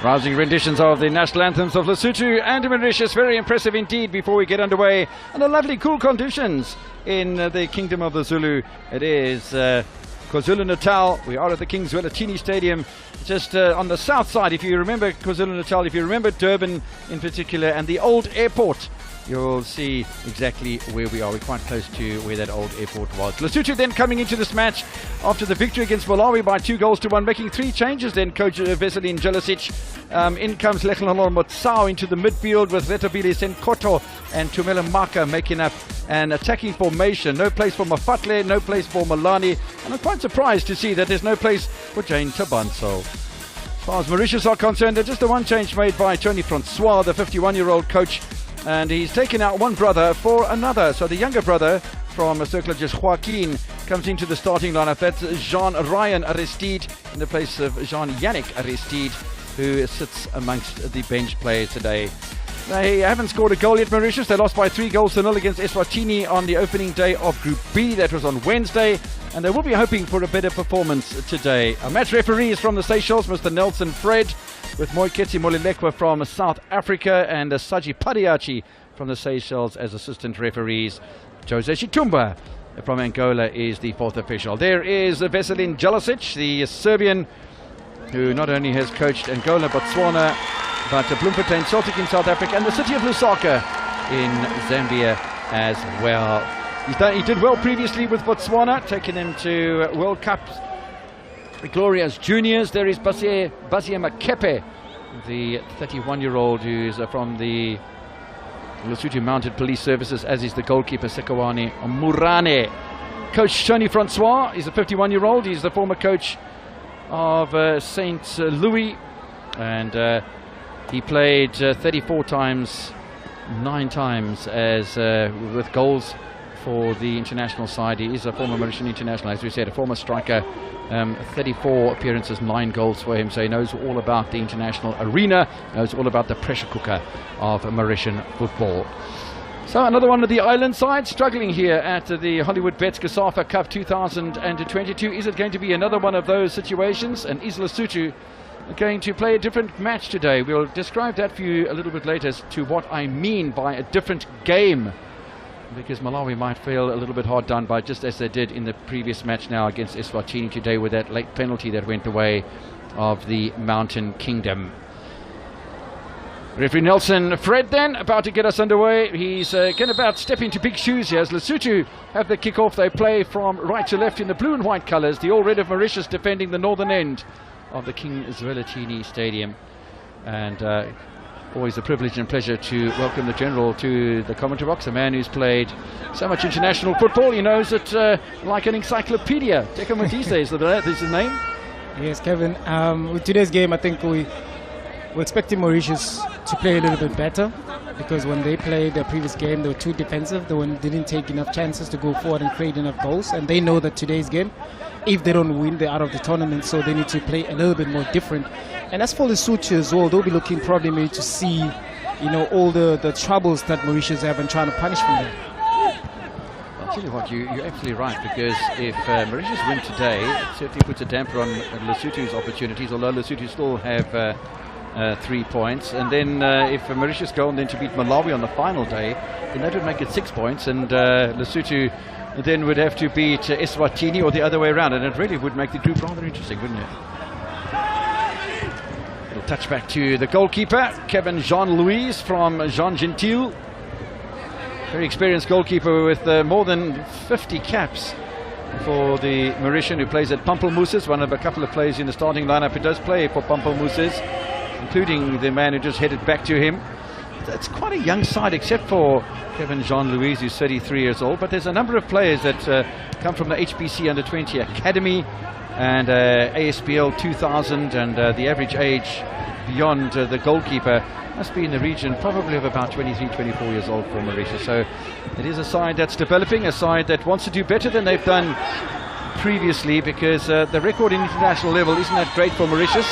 Rousing renditions of the national anthems of Lesotho and Mauritius, very impressive indeed before we get underway. And the lovely cool conditions in the Kingdom of the Zulu. It is KwaZulu-Natal. We are at the King's Wellatini Stadium, just on the south side. If you remember KwaZulu-Natal, if you remember Durban in particular, and the old airport, you'll see exactly where we are. We're quite close to where that old airport was. Lesotho then coming into this match after the victory against Malawi by 2-1, making 3 changes then. Coach Veselin Jelacic. In comes Lekhlano Motsao into the midfield with Vetabile Senkoto and Tumela Maka making up an attacking formation. No place for Mafatle, no place for Malani. And I'm quite surprised to see that there's no place for Jane Tabanso. As far as Mauritius are concerned, there's just the one change made by Tony Francois, the 51-year-old coach. And he's taken out one brother for another. So the younger brother from Circle just Joaquin comes into the starting lineup. That's Jean-Ryan Aristide in the place of Jean-Yannick Aristide, who sits amongst the bench players today. They haven't scored a goal yet, Mauritius. They lost by 3-0 against Eswatini on the opening day of Group B. That was on Wednesday. And they will be hoping for a better performance today. Our match referee is from the Seychelles, Mr. Nelson Fred, with Moiketsi Molilekwa from South Africa and Saji Padiachi from the Seychelles as assistant referees. Jose Chitumba from Angola is the 4th official. There is Veselin Jelacic, the Serbian, who not only has coached Angola, Botswana, but Bloemfontein Celtic in South Africa and the city of Lusaka in Zambia as well. He did well previously with Botswana, taking them to World Cups glory as juniors. There is Basie Makepe, the 31-year-old who's from the Lesotho Mounted Police Services, as is the goalkeeper Sekawani Murane. Coach Tony Francois is a 51-year-old. He's the former coach of St. Louis, and he played 34 times, 9 times as with goals for the international side. He is a former Mauritian international, as we said, a former striker. 34 appearances, 9 goals for him, so he knows all about the international arena, knows all about the pressure cooker of Mauritian football. So another one of the island sides struggling here at the Hollywood Bets COSAFA Cup 2022. Is it going to be another one of those situations? And is Lesotho going to play a different match today? We'll describe that for you a little bit later as to what I mean by a different game, because Malawi might feel a little bit hard done by, just as they did in the previous match now against Eswatini today, with that late penalty that went the way of the Mountain Kingdom. Referee Nelson Fred then about to get us underway. He's going about step into big shoes here as Lesotho have the kick-off. They play from right to left in the blue and white colours. The All Red of Mauritius defending the northern end of the King Zwelithini Stadium. And always a privilege and pleasure to welcome the General to the commentary box, a man who's played so much international football. He knows it like an encyclopedia. Teko Matisse is his name. Yes, Kevin. With today's game, I think we're expecting Mauritius to play a little bit better, because when they played their previous game, they were too defensive. They didn't take enough chances to go forward and create enough goals. And they know that today's game, if they don't win, they're out of the tournament. So they need to play a little bit more different. And as for Lesotho as well, they'll be looking probably maybe to see, all the troubles that Mauritius have and trying to punish from them. I'll tell you what, you're absolutely right, because if Mauritius win today, it certainly puts a damper on Lesotho's opportunities, although Lesotho still have 3 points. And then if Mauritius go on then to beat Malawi on the final day, then that would make it 6 points, and Lesotho then would have to beat Eswatini or the other way around, and it really would make the group rather interesting, wouldn't it? Little touch back to the goalkeeper, Kevin Jean-Louis from Jean Gentil. Very experienced goalkeeper with more than 50 caps for the Mauritian, who plays at Pampelmousses, one of a couple of players in the starting lineup who does play for Pampelmousses, including the man who just headed back to him. It's quite a young side, except for Kevin Jean-Louis, who's 33 years old, but there's a number of players that come from the HBC Under-20 Academy and ASBL 2000, and the average age beyond the goalkeeper must be in the region probably of about 23, 24 years old for Mauritius. So it is a side that's developing, a side that wants to do better than they've done previously, because the record in international level isn't that great for Mauritius,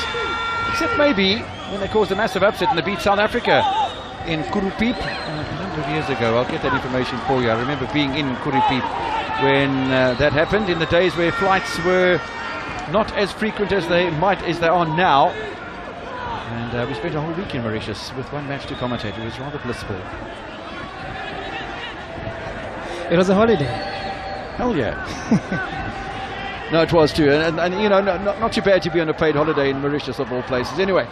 except maybe when they caused a massive upset and they beat South Africa in Kurupip a number of years ago. I'll get that information for you. I remember being in Kurupip when that happened, in the days where flights were not as frequent as they are now. And we spent a whole week in Mauritius with one match to commentate. It was rather blissful. It was a holiday. Hell yeah. No, it was too. And you know, not too bad to be on a paid holiday in Mauritius, of all places. Anyway,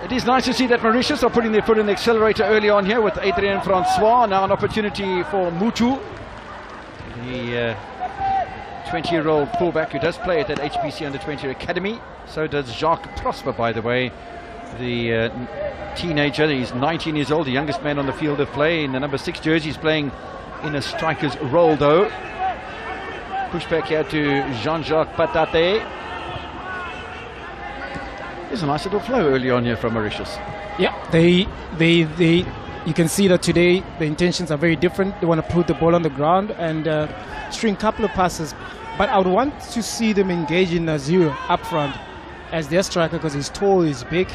it is nice to see that Mauritius are putting their foot in the accelerator early on here with Adrien Francois. Now an opportunity for Mutu, the 20-year-old fullback who does play at that HBC Under-20 Academy. So does Jacques Prosper, by the way, the teenager. He's 19 years old, the youngest man on the field of play in the number 6 jersey. He's playing in a striker's role, though. Push back here to Jean-Jacques Patate. There's a nice little flow early on here from Mauritius. Yeah, you can see that today the intentions are very different. They want to put the ball on the ground and string a couple of passes. But I would want to see them engage in Nazir up front as their striker, because he's tall, he's big,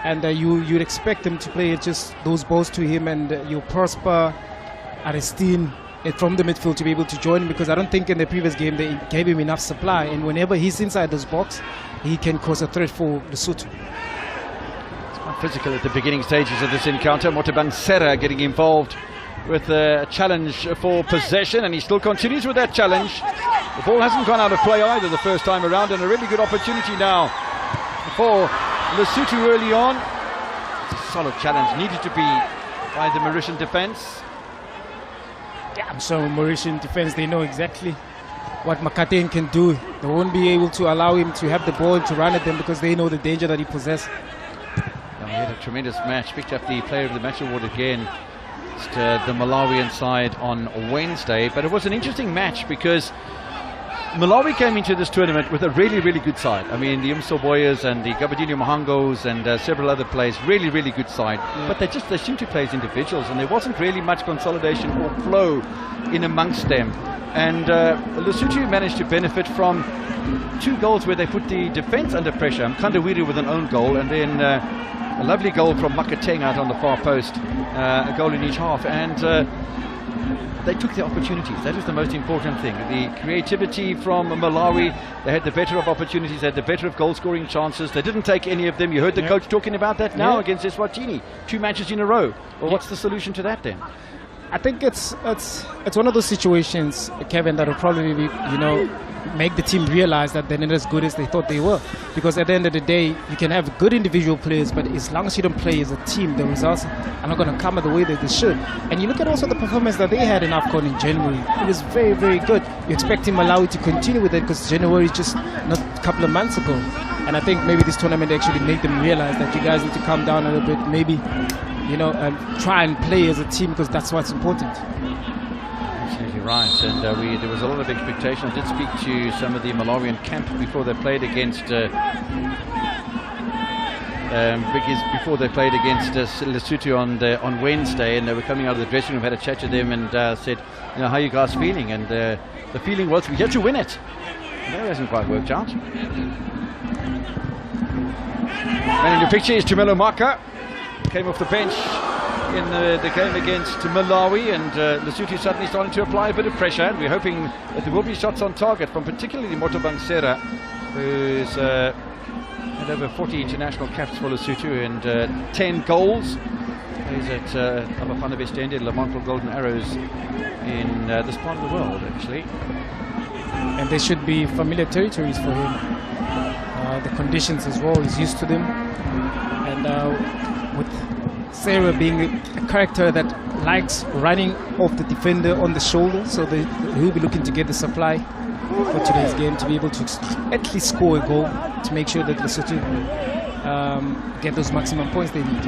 and you'd expect them to play just those balls to him, and you Prosper, Aristine from the midfield to be able to join him, because I don't think in the previous game they gave him enough supply, and whenever he's inside this box, he can cause a threat for Lesotho. It's quite physical at the beginning stages of this encounter. Motabang Serra getting involved with a challenge for possession, and he still continues with that challenge. The ball hasn't gone out of play either the first time around, and a really good opportunity now for Lesotho early on. It's a solid challenge, needed to be by the Mauritian defence. Yeah, so Mauritian defence, they know exactly what Makaten can do. They won't be able to allow him to have the ball and to run at them, because they know the danger that he possesses. He had a tremendous match, picked up the Player of the Match award again. The Malawian side on Wednesday, but it was an interesting match because Malawi came into this tournament with a really, really good side. I mean, the Umsoboyas and the Gabadinho Mohangos and several other players, really, really good side. Yeah. But they seemed to play as individuals, and there wasn't really much consolidation or flow in amongst them. And Lesotho managed to benefit from 2 goals where they put the defence under pressure. Mkandawiri with an own goal, and then a lovely goal from Makateng out on the far post, a goal in each half, and they took the opportunities. That is the most important thing. The creativity from Malawi, they had the better of opportunities, they had the better of goal-scoring chances. They didn't take any of them. You heard the coach talking about that now against Eswatini. 2 matches in a row. Well, what's the solution to that then? I think it's one of those situations, Kevin, that will probably be, make the team realize that they're not as good as they thought they were. Because at the end of the day, you can have good individual players, but as long as you don't play as a team, the results are not going to come out the way that they should. And you look at also the performance that they had in AFCON in January. It was very, very good. You're expecting Malawi to continue with it, because January is just not a couple of months ago. And I think maybe this tournament actually made them realize that you guys need to calm down a little bit, maybe, and try and play as a team, because that's what's important. Absolutely right, and there was a lot of expectation. I did speak to some of the Malawian camp before they played against Lesotho on Wednesday, and they were coming out of the dressing room, had a chat to them, and said, how are you guys feeling? And the feeling was we had to win it. And that hasn't quite worked out. And in the picture is Tumelo Maka. Came off the bench in the game against Malawi, and Lesotho suddenly starting to apply a bit of pressure, and we're hoping that there will be shots on target from particularly Motabang Serra, who's had had over 40 international caps for Lesotho and 10 goals. Plays at Abafana Le Montville Golden Arrows in this part of the world, actually. And they should be familiar territories for him. The conditions as well, he's used to them. And with Sarah being a character that likes running off the defender on the shoulder, so he'll be looking to get the supply for today's game to be able to at least score a goal to make sure that Lesotho get those maximum points they need.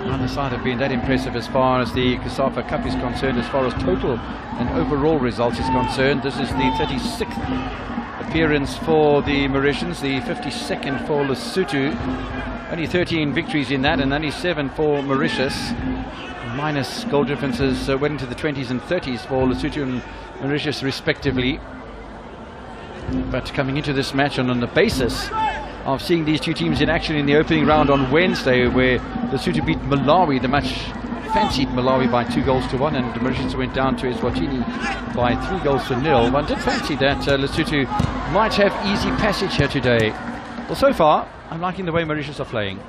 Neither side have been that impressive as far as the COSAFA Cup is concerned, as far as total and overall results is concerned. This is the 36th appearance for the Mauritians, the 52nd for Lesotho. Only 13 victories in that and only 7 for Mauritius. Minus goal differences went into the 20s and 30s for Lesotho and Mauritius respectively. But coming into this match on the basis of seeing these two teams in action in the opening round on Wednesday, where Lesotho beat Malawi, the match fancied Malawi by 2-1, and Mauritius went down to Eswatini by 3-0. One did fancy that Lesotho might have easy passage here today. Well, so far, I'm liking the way Mauritius are playing.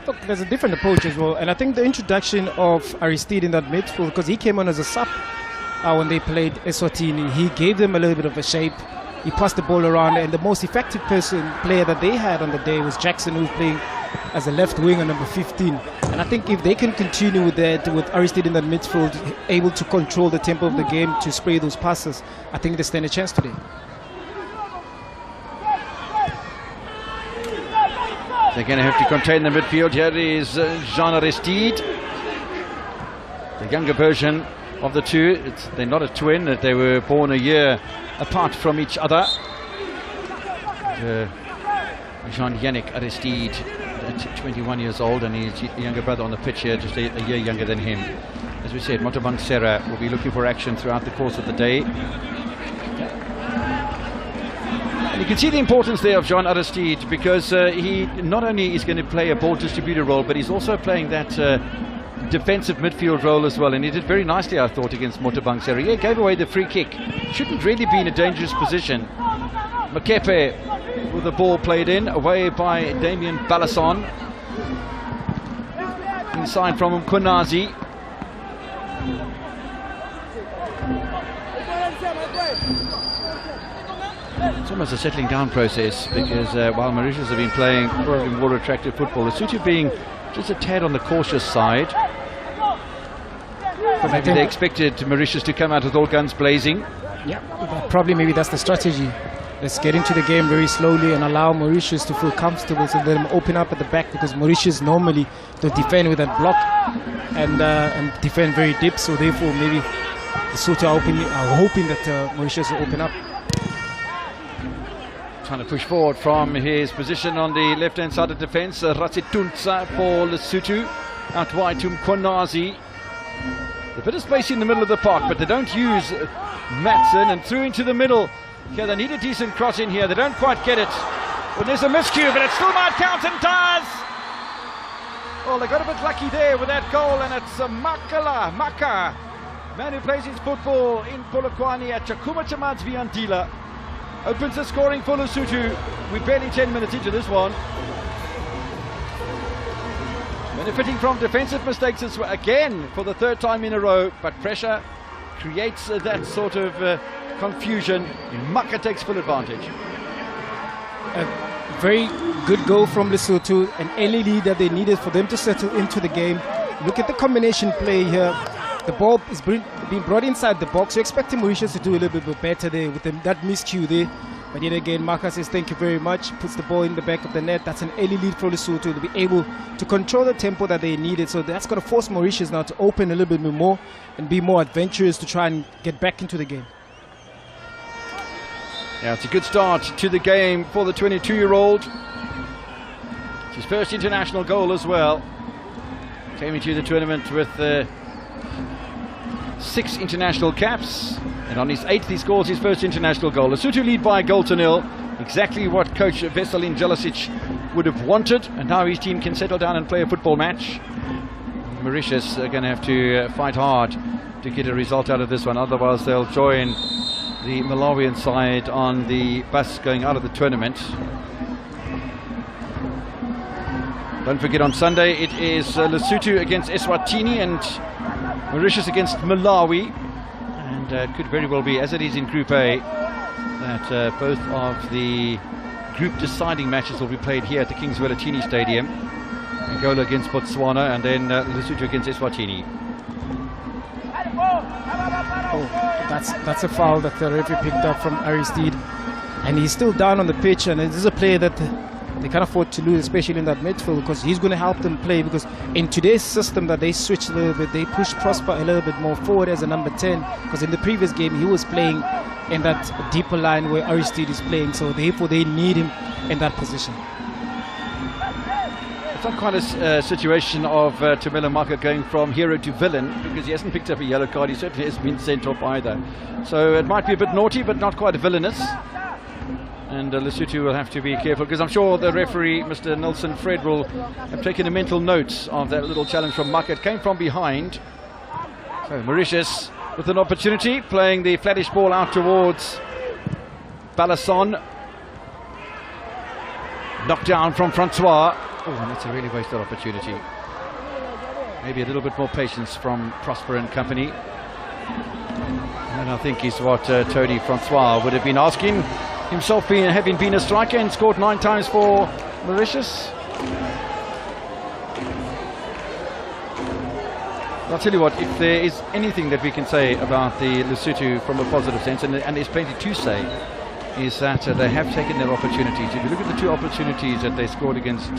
Look, there's a different approach as well, and I think the introduction of Aristide in that midfield, because he came on as a sub when they played Eswatini, he gave them a little bit of a shape. He passed the ball around, and the most effective player that they had on the day was Jackson, who's playing as a left winger, number 15. And I think if they can continue with that, with Aristide in that midfield, able to control the tempo of the game, to spray those passes, I think they stand a chance today. They're going to have to contain the midfield. Here is Jean Aristide, the younger version of the two. They're not a twin, they were born a year apart from each other. Jean-Yannick Aristide, 21 years old, and his younger brother on the pitch here, just a year younger than him. As we said, Motabang Serra will be looking for action throughout the course of the day. And you can see the importance there of Jean Aristide, because he not only is going to play a ball distributor role, but he's also playing that defensive midfield role as well, and he did very nicely, I thought, against Motabang Serra. He gave away the free kick. Shouldn't really be in a dangerous position. Makepe with the ball played in, away by Damien Balasson. Inside from him, Konazi. It's almost a settling down process, because while Mauritius have been playing probably more attractive football, Lesotho being just a tad on the cautious side. Maybe they expected Mauritius to come out with all guns blazing. Yeah, probably maybe that's the strategy. Let's get into the game very slowly and allow Mauritius to feel comfortable, so let them open up at the back, because Mauritius normally don't defend with that block and defend very deep, so therefore maybe Lesotho are hoping that Mauritius will open up. Trying to push forward from his position on the left-hand side of defence, Ratsitunsa for Lesotho, out wide to Mkonazi. A bit of space in the middle of the park, but they don't use Matson, and through into the middle. Yeah, they need a decent cross in here. They don't quite get it. Well, there's a miscue, but it still might count, and does. Well, they got a bit lucky there with that goal, and it's Maka, man who plays his football in Polokwane at Chakuma Chamad's Viandila. Opens the scoring for Lesotho. We're barely 10 minutes into this one. Benefiting from defensive mistakes again for the third time in a row, but pressure creates that sort of confusion. Maka takes full advantage. A very good goal from Lesotho, an early lead that they needed for them to settle into the game. Look at the combination play here. The ball is being brought inside the box. You're expecting Mauritius to do a little bit better there with that miscue there. But yet again, Maka says thank you very much, puts the ball in the back of the net. That's an early lead for Lesotho to be able to control the tempo that they needed. So that's going to force Mauritius now to open a little bit more and be more adventurous to try and get back into the game. Yeah, it's a good start to the game for the 22-year-old. It's his first international goal as well. Came into the tournament with 6 international caps, and on his 8th he scores his first international goal. Lesotho lead by a 0-0, exactly what coach Veselin Jelasic would have wanted, and now his team can settle down and play a football match. Mauritius are going to have to fight hard to get a result out of this one, otherwise they'll join the Malawian side on the bus going out of the tournament. Don't forget, on Sunday it is Lesotho against Eswatini and Mauritius against Malawi. And it could very well be, as it is in Group A, that both of the group deciding matches will be played here at the Kings Wellatini Stadium. Angola against Botswana, and then Lesotho against Eswatini. Oh, that's a foul that the referee picked up from Aristide, and he's still down on the pitch, and this is a player that they can't afford to lose, especially in that midfield, because he's going to help them play, because in today's system that they switch a little bit, they push Prosper a little bit more forward as a number 10, because in the previous game he was playing in that deeper line where Aristide is playing, so therefore they need him in that position. It's not quite a situation of Tumelo Maka going from hero to villain, because he hasn't picked up a yellow card. He certainly hasn't been sent off either. So it might be a bit naughty, but not quite villainous. And Lesotho will have to be careful, because I'm sure the referee, Mr. Nelson Fred, will have taken a mental note of that little challenge from Maka. It came from behind. So Mauritius with an opportunity, playing the flattish ball out towards Balasson. Knocked down from Francois. Oh, and that's a really wasted opportunity. Maybe a little bit more patience from Prosper and company. And I think is what Tony Francois would have been asking. Himself having been a striker and scored 9 times for Mauritius. I'll tell you what, if there is anything that we can say about the Lesotho from a positive sense, and there's plenty to say, is that they have taken their opportunities. If you look at the 2 opportunities that they scored against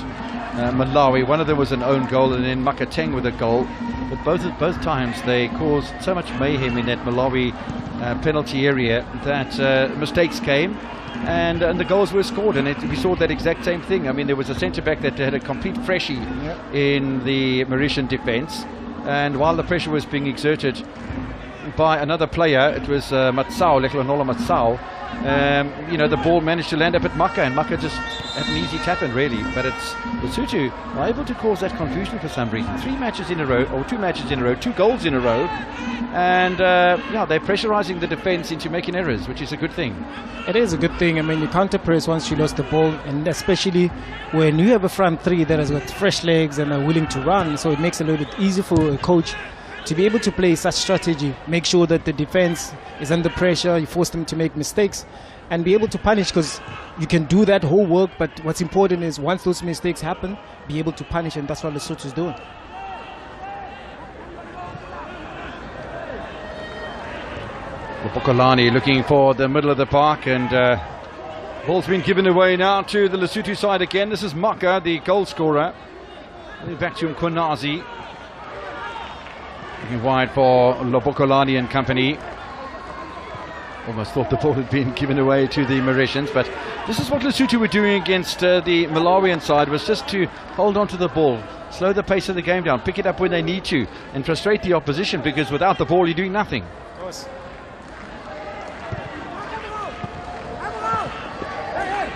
Malawi, one of them was an own goal, and then Makateng with a goal. But both times they caused so much mayhem in that Malawi penalty area that mistakes came, and the goals were scored. And we saw that exact same thing. I mean, there was a centre-back that had a complete freshie in the Mauritian defence, and while the pressure was being exerted by another player, it was Matsao, Leklanola Matsao, the ball managed to land up at Maka, and Maka just had an easy tap in, really. But it's Lesotho are able to cause that confusion for some reason. 3 matches in a row, or 2 matches in a row, 2 goals in a row, and they're pressurising the defence into making errors, which is a good thing. It is a good thing. I mean, you counter press once you lost the ball, and especially when you have a front 3 that has got fresh legs and are willing to run, so it makes it a little bit easy for a coach to be able to play such strategy. Make sure that the defense is under pressure, you force them to make mistakes, and be able to punish, because you can do that whole work, but what's important is once those mistakes happen, be able to punish, and that's what Lesotho is doing. Bokolani looking for the middle of the park, and ball's been given away now to the Lesotho side again. This is Maka, the goal scorer. Back to Mkonazi. Looking wide for Lobokolani and company. Almost thought the ball had been given away to the Mauritians, but this is what Lesotho were doing against the Malawian side, was just to hold on to the ball, slow the pace of the game down, pick it up when they need to, and frustrate the opposition, because without the ball you're doing nothing. Of course.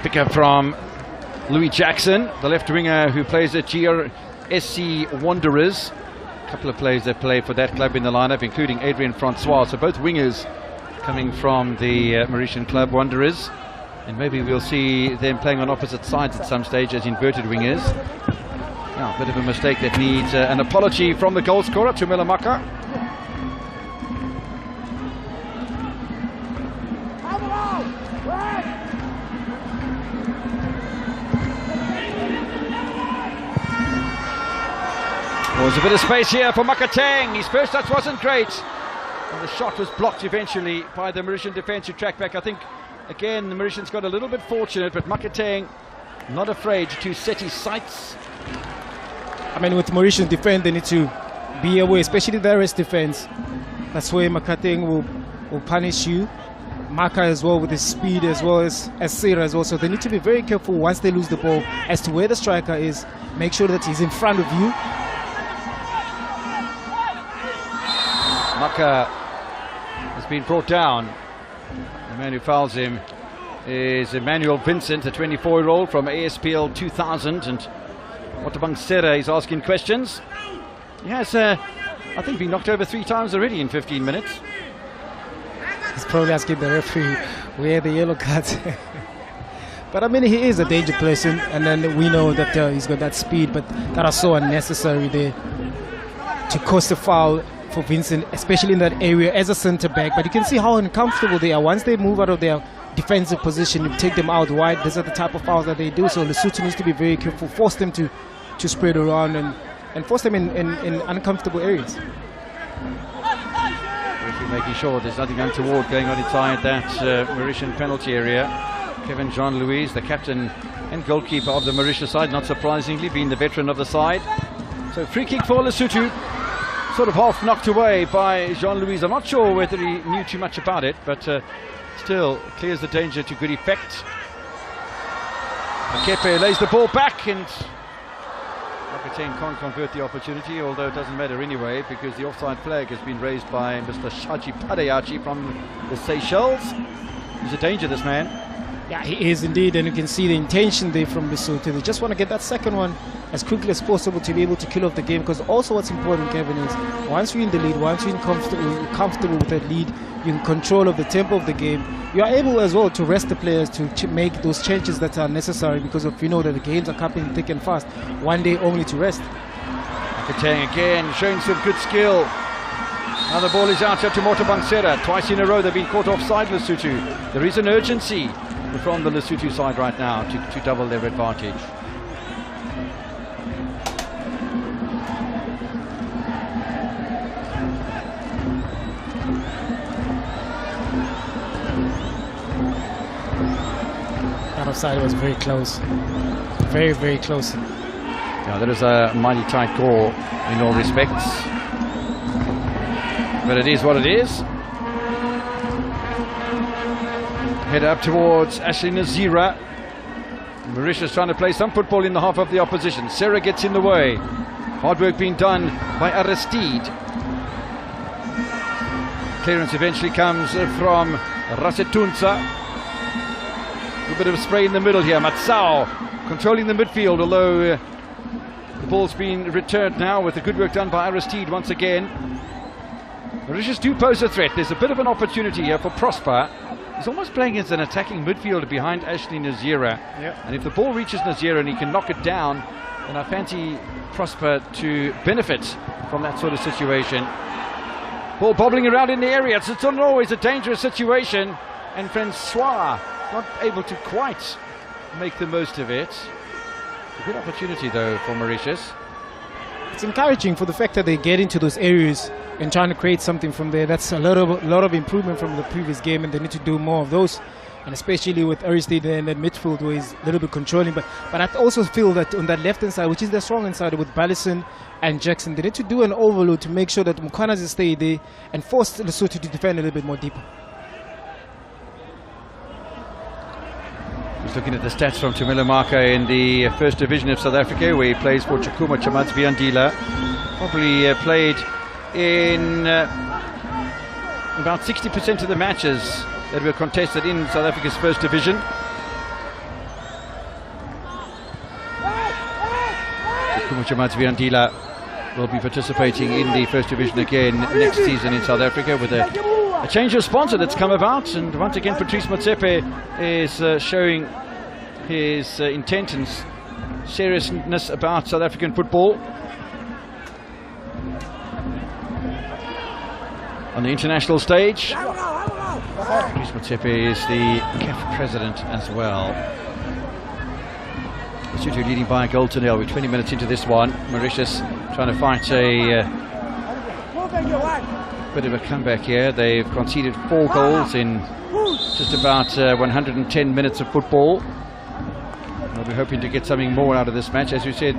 Pick up from Louis Jackson, the left winger who plays at GRSC Wanderers. A couple of players that play for that club in the lineup, including Adrian Francois. So both wingers coming from the Mauritian club Wanderers, and maybe we'll see them playing on opposite sides at some stage as inverted wingers. Now, a bit of a mistake that needs an apology from the goal scorer, Tumelo Maka. There's a bit of space here for Makateng. His first touch wasn't great, and the shot was blocked eventually by the Mauritian defence who tracked back. I think, again, the Mauritians got a little bit fortunate, but Makateng not afraid to set his sights. I mean, with Mauritian defence, they need to be aware, especially the rest defence. That's where Makateng will punish you. Maka as well, with his speed, as well as Sira as well. So they need to be very careful once they lose the ball as to where the striker is. Make sure that he's in front of you. Maka has been brought down. The man who fouls him is Emmanuel Vincent, a 24-year-old from ASPL 2000. And Otabang Sera is asking questions. He has, I think, been knocked over 3 times already in 15 minutes. He's probably asking the referee where the yellow cards. But I mean, he is a danger person, and then we know that he's got that speed, but that are so unnecessary there to cause a foul for Vincent, especially in that area as a centre back. But you can see how uncomfortable they are. Once they move out of their defensive position, you take them out wide, these are the type of fouls that they do. So Lesotho needs to be very careful, force them to spread around and force them in uncomfortable areas. Making sure there's nothing untoward going on inside that Mauritian penalty area. Kevin Jean-Louis, the captain and goalkeeper of the Mauritius side, not surprisingly, being the veteran of the side. So free kick for Lesotho, sort of half knocked away by Jean-Louis. I'm not sure whether he knew too much about it, but still clears the danger to good effect. Kepe lays the ball back, and Mokoteng can't convert the opportunity, although it doesn't matter anyway, because the offside flag has been raised by Mr. Shaji Padayachi from the Seychelles. He's a danger, this man. Yeah, he is indeed, and you can see the intention there from Lesotho. They just want to get that second one as quickly as possible to be able to kill off the game, because also what's important, Kevin, is once you're in the lead, once you're comfortable with that lead, you're in control of the tempo of the game, you are able as well to rest the players to make those changes that are necessary, because of you know that the games are coming thick and fast. One day only to rest. Mokoteng again showing some good skill. Now the ball is out to Motabangsera. Twice in a row they've been caught offside, Lesotho. There is an urgency from the Lesotho side right now to double their advantage. That offside was very close. Very, very close. Yeah, that is a mighty tight call in all respects. But it is what it is. Head up towards Ashley Nazira. Mauritius trying to play some football in the half of the opposition. Serra gets in the way. Hard work being done by Aristide. Clearance eventually comes from Rasetunza. A bit of spray in the middle here. Matsao controlling the midfield, although the ball's been returned now with the good work done by Aristide once again. Mauritius do pose a threat. There's a bit of an opportunity here for Prosper. He's almost playing as an attacking midfielder behind Ashley Nazira. Yep. And if the ball reaches Nazira and he can knock it down, then I fancy Prosper to benefit from that sort of situation. Ball bobbling around in the area. It's not always a dangerous situation. And Francois not able to quite make the most of it. A good opportunity though for Mauritius. It's encouraging for the fact that they get into those areas and trying to create something from there. That's a lot of improvement from the previous game, and they need to do more of those. And especially with Aristide in that midfield where he's a little bit controlling. But I also feel that on that left hand side, which is the strong hand side with Ballison and Jackson, they need to do an overload to make sure that Mukwanas stay there and force Lesotho to defend a little bit more deeper. Just looking at the stats from Tumelo Maka in the first division of South Africa, where he plays for Chukuma Chamatsbiandila. Probably played in about 60% of the matches that were contested in South Africa's first division. Chukuma Chamatsbiandila will be participating in the first division again next season in South Africa with a change of sponsor that's come about, and once again Patrice Motsepe is showing his intent and seriousness about South African football. On the international stage, Patrice Motsepe is the CAF president as well. Lesotho leading by a goal to nil. We're 20 minutes into this one. Mauritius trying to fight a bit of a comeback here. They've conceded 4 goals in just about 110 minutes of football. We'll be hoping to get something more out of this match. As we said,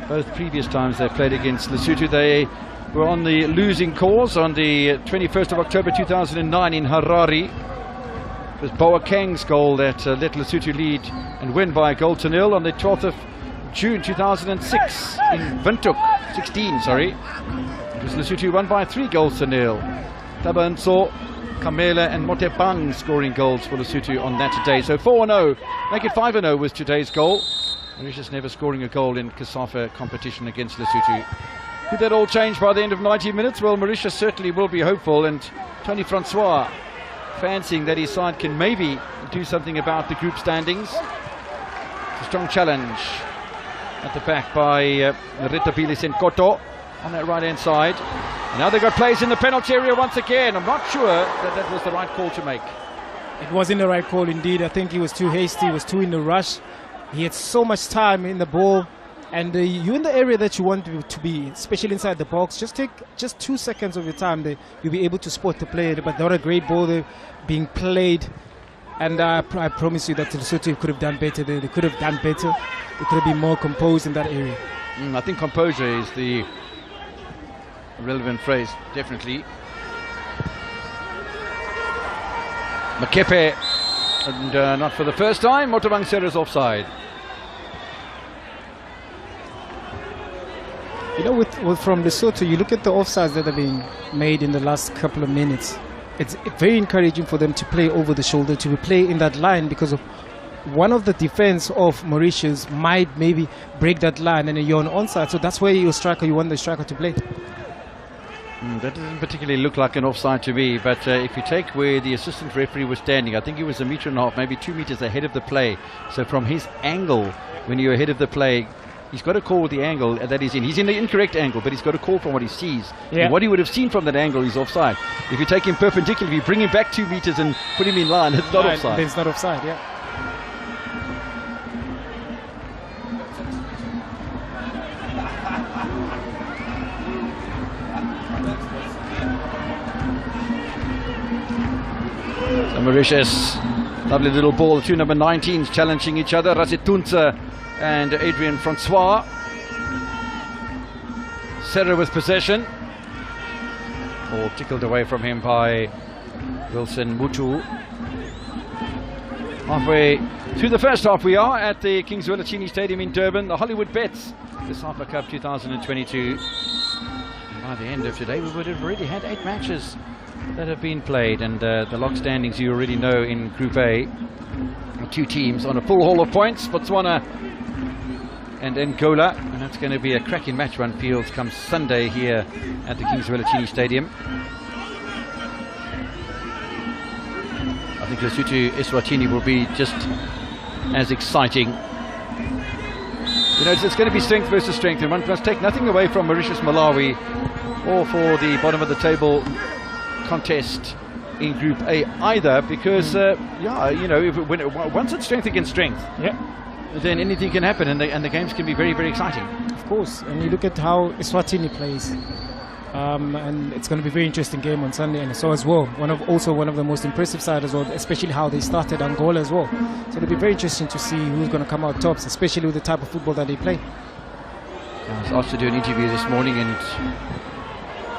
both previous times they played against Lesotho, they were on the losing cause on the 21st of October 2009 in Harare. It was Boakeng's goal that let Lesotho lead and win by a goal to nil. On the 12th of June 2006 in Windhoek, 16, sorry. It was Lesotho won by 3 goals to nil. Tabanso, Kamela and Motebang scoring goals for Lesotho on that day. So 4-0, make it 5-0 was today's goal. Mauritius never scoring a goal in COSAFA competition against Lesotho. Could that all change by the end of 90 minutes? Well, Mauritius certainly will be hopeful, and Tony Francois fancying that his side can maybe do something about the group standings. Strong challenge at the back by Ritabile Senkoto on that right hand side. And now they've got players in the penalty area once again. I'm not sure that was the right call to make. It wasn't the right call indeed. I think he was too hasty, he was too in the rush. He had so much time in the ball, and you're in the area that you want to be, especially inside the box. Just take 2 seconds of your time, you'll be able to spot the player. But not a great ball there being played, and I promise you that Lesotho could have done better there. They could have done better. They could have been more composed in that area. I think composure is the relevant phrase, definitely. Makepe, and not for the first time, Motobang Serra's offside. You know, with from Lesotho, you look at the offsides that have been made in the last couple of minutes. It's very encouraging for them to play over the shoulder, to play in that line, because of one of the defense of Mauritius might maybe break that line and you're on onside. So that's where your striker, you want the striker to play. That doesn't particularly look like an offside to me, but if you take where the assistant referee was standing, I think he was 1.5 meters, maybe 2 meters ahead of the play. So from his angle, when you're ahead of the play, he's got to call the angle that he's in. He's in the incorrect angle, but he's got to call from what he sees. Yeah. And what he would have seen from that angle is offside. If you take him perpendicular, if you bring him back 2 meters and put him in line, it's not offside. It's not offside, yeah. Mauritius, lovely little ball. The two number 19s challenging each other, Razitunza and Adrian Francois. Serra with possession. Ball tickled away from him by Wilson Mutu. Halfway through the first half we are at the Kings Welachini Stadium in Durban, the Hollywood Bets, the COSAFA Cup 2022. And by the end of today we would have already had 8 matches that have been played, and the lock standings you already know in Group A. 2 teams on a full haul of points, Botswana and Angola, and that's going to be a cracking match run fields come Sunday here at the Kings Welachini Stadium. I think Lesotho Eswatini will be just as exciting. You know, it's going to be strength versus strength, and one must take nothing away from Mauritius Malawi or for the bottom of the table contest in Group A either, because yeah, you know, once it's strength against strength, yeah, then anything can happen, and the games can be very, very exciting. Of course, and you look at how Eswatini plays, and it's going to be a very interesting game on Sunday, and so as well, one of the most impressive side as well, especially how they started Angola as well. So it'll be very interesting to see who's going to come out tops, especially with the type of football that they play. I was asked to do an interview this morning and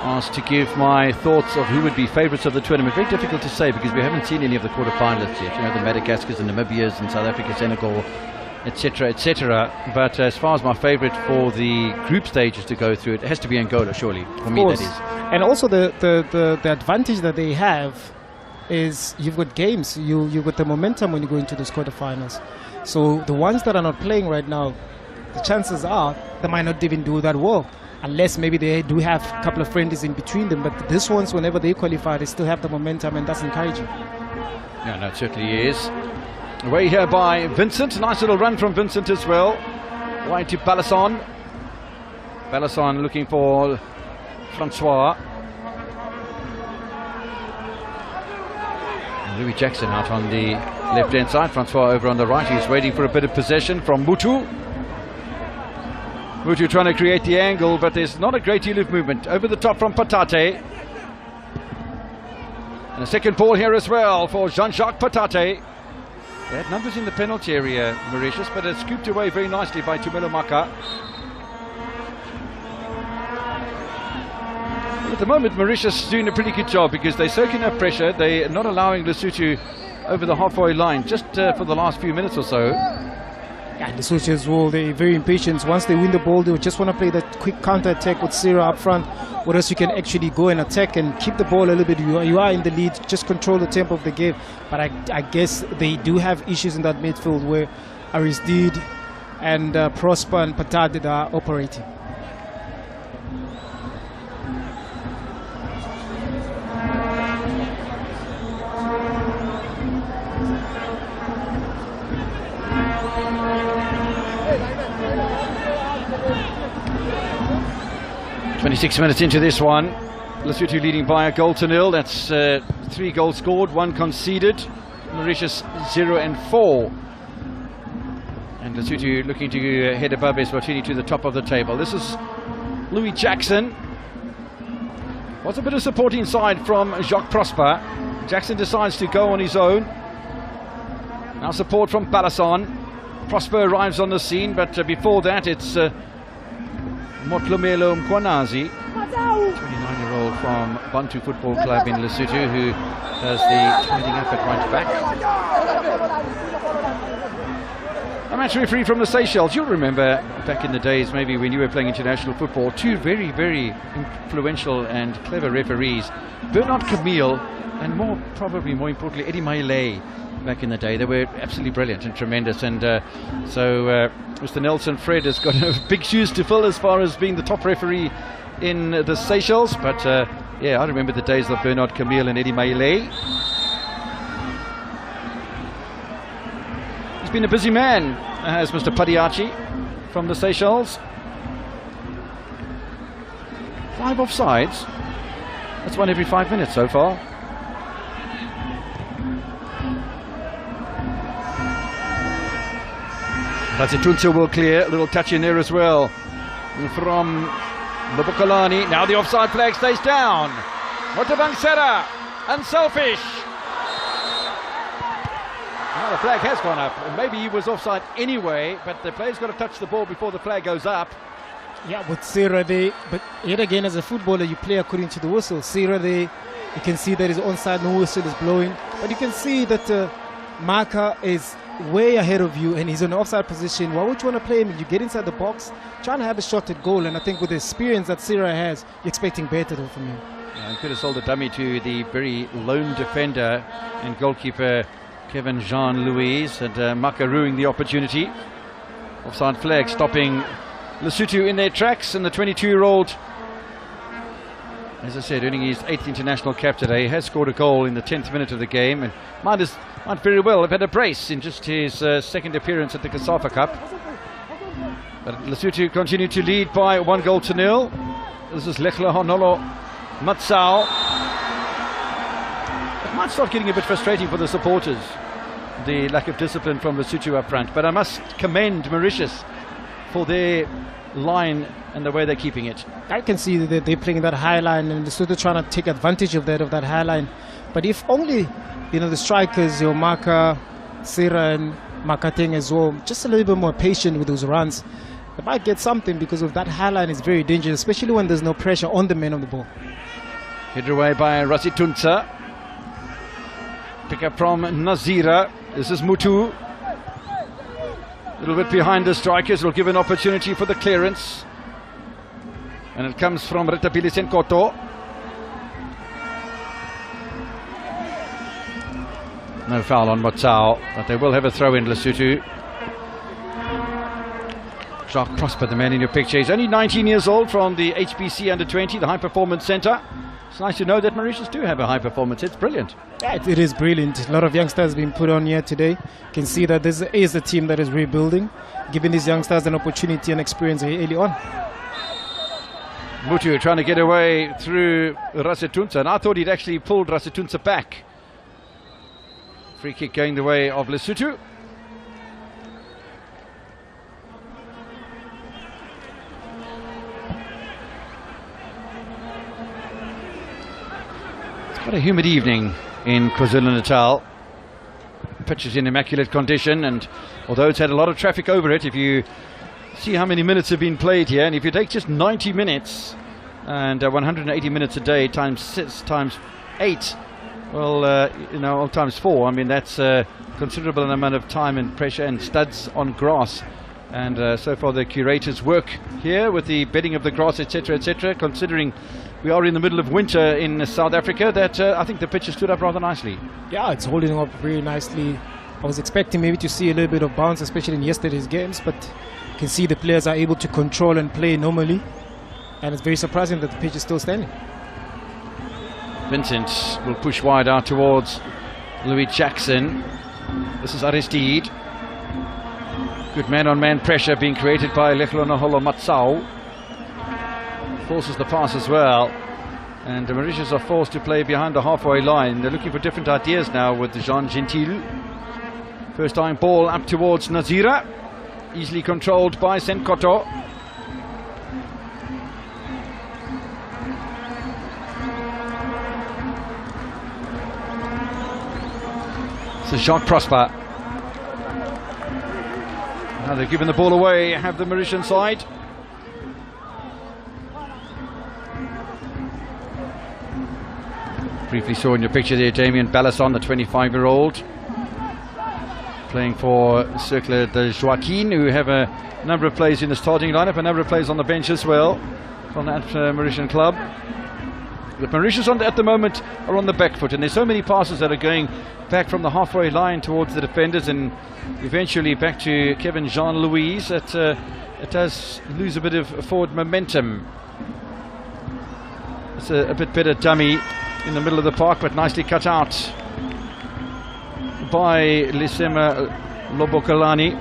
asked to give my thoughts of who would be favourites of the tournament. Very difficult to say because we haven't seen any of the quarter-finalists yet. You know, the Madagascars and Namibias and South Africa, Senegal, etc., etc. But as far as my favourite for the group stages to go through, it has to be Angola, surely. For me, that is. And also the advantage that they have is you've got games. You've got the momentum when you go into those quarter-finals. So the ones that are not playing right now, the chances are they might not even do that well, unless maybe they do have a couple of friendlies in between them. But these ones, whenever they qualify, they still have the momentum, and that's encouraging. Yeah, no, it certainly is. Away here by Vincent. Nice little run from Vincent as well. Wide to Balasson. Balasson looking for Francois. And Louis Jackson out on the left-hand side. Francois over on the right. He's waiting for a bit of possession from Mutu. Mutu trying to create the angle, but there's not a great deal of movement. Over the top from Patate. And a second ball here as well for Jean-Jacques Patate. They had numbers in the penalty area, Mauritius, but it's scooped away very nicely by Tumelo Maka. At the moment, Mauritius is doing a pretty good job because they're soaking up pressure. They're not allowing Lesotho over the halfway line just for the last few minutes or so. Yeah, Lesotho as well, they're very impatient. Once they win the ball, they just want to play that quick counter-attack with Serra up front, or else you can actually go and attack and keep the ball a little bit. You are in the lead, just control the tempo of the game. But I guess they do have issues in that midfield where Aristide and Prosper and Patate are operating. 26 minutes into this one. Lesotho leading by a goal to nil. That's 3 goals scored, 1 conceded. Mauritius 0 and 4. And Lesotho looking to head above Eswatini to the top of the table. This is Louis Jackson. Was a bit of support inside from Jacques Prosper. Jackson decides to go on his own. Now support from Balasan. Prosper arrives on the scene, but before that it's Motlomelo Mkwanazi, 29-year-old from Bantu Football Club in Lesotho, who does the tidying up at right back. A match referee from the Seychelles. You'll remember back in the days, maybe when you were playing international football, 2 very, very influential and clever referees, Bernard Camille and probably more importantly, Eddie Maile. Back in the day, they were absolutely brilliant and tremendous, and so Mr. Nelson Fred has got big shoes to fill as far as being the top referee in the Seychelles. But yeah, I remember the days of Bernard Camille and Eddie Maile. He's been a busy man, as Mr. Padiachi from the Seychelles. 5 offsides. That's 1 every 5 minutes so far. Razitunsa will clear. A little touch in there as well from Lobokolani. Now the offside flag stays down. Motabangsera, unselfish. Now the flag has gone up. Maybe he was offside anyway, but the player's got to touch the ball before the flag goes up. Yeah, with Sera there, but yet again, as a footballer, you play according to the whistle. Sera there, you can see that he's onside, no whistle is blowing, but you can see that Maka is way ahead of you and he's in an offside position. Why would you want to play him? You get inside the box, trying to have a shot at goal, and I think with the experience that Sera has, you're expecting better though from him. Yeah, could have sold a dummy to the very lone defender and goalkeeper Kevin Jean-Louis, and Maka ruining the opportunity. Offside flag stopping Lesotho in their tracks, and the 22-year-old, as I said, earning his 8th international cap today, has scored a goal in the 10th minute of the game, and might very well have had a brace in just his second appearance at the COSAFA Cup. But Lesotho continue to lead by 1 goal to nil. This is Lechla Honolo Matsao. It might start getting a bit frustrating for the supporters, the lack of discipline from Lesotho up front, but I must commend Mauritius for their line and the way they're keeping it. I can see that they're playing that high line, and Lesotho trying to take advantage of that high line. But if only, the strikers, Maka, Sera and Makateng as well, just a little bit more patient with those runs, they might get something, because of that high line is very dangerous, especially when there's no pressure on the man of the ball. Hit away by Razitunsa. Pick up from Nazira. This is Mutu. A little bit behind the strikers, will give an opportunity for the clearance. And it comes from Retabili Senkoto. No foul on Motsao, but they will have a throw in Lesotho. Jacques Prosper, the man in your picture. He's only 19 years old, from the HBC Under-20, the High Performance Centre. It's nice to know that Mauritius do have a high performance. It's brilliant. Yeah, it is brilliant. A lot of youngsters being put on here today. You can see that this is a team that is rebuilding, giving these youngsters an opportunity and experience early on. Mutu trying to get away through Razitunsa, and I thought he'd actually pulled Razitunsa back. Free kick going the way of Lesotho. Quite a humid evening in KwaZulu-Natal. Pitch is in immaculate condition, and although it's had a lot of traffic over it, if you see how many minutes have been played here, and if you take just 90 minutes and 180 minutes a day times 6 times 8, well, times 4, I mean, that's a considerable amount of time and pressure and studs on grass. And so far the curators work here with the bedding of the grass, etc., etc., considering we are in the middle of winter in South Africa, that I think the pitch has stood up rather nicely. Yeah, it's holding up very nicely. I was expecting maybe to see a little bit of bounce, especially in yesterday's games, but you can see the players are able to control and play normally, and it's very surprising that the pitch is still standing. Vincent will push wide out towards Louis Jackson. This is Aristide. Good man-on-man pressure being created by Lechlonoholo Matsao. forces the pass as well. And the Mauritius are forced to play behind the halfway line. They're looking for different ideas now with Jean Gentil. First time ball up towards Nazira. Easily controlled by Senkoto. So Jacques Prosper. Now they're giving the ball away, have the Mauritian side. Briefly saw in your picture there Damien Ballasson, the 25-year-old. Playing for Cercle de Joaquin, who have a number of players in the starting lineup, a number of players on the bench as well from that Mauritian club. The Mauritius at the moment are on the back foot, and there's so many passes that are going back from the halfway line towards the defenders and eventually back to Kevin Jean-Louis that it does lose a bit of forward momentum. It's a bit better dummy in the middle of the park, but nicely cut out by Lisema Lobokalani.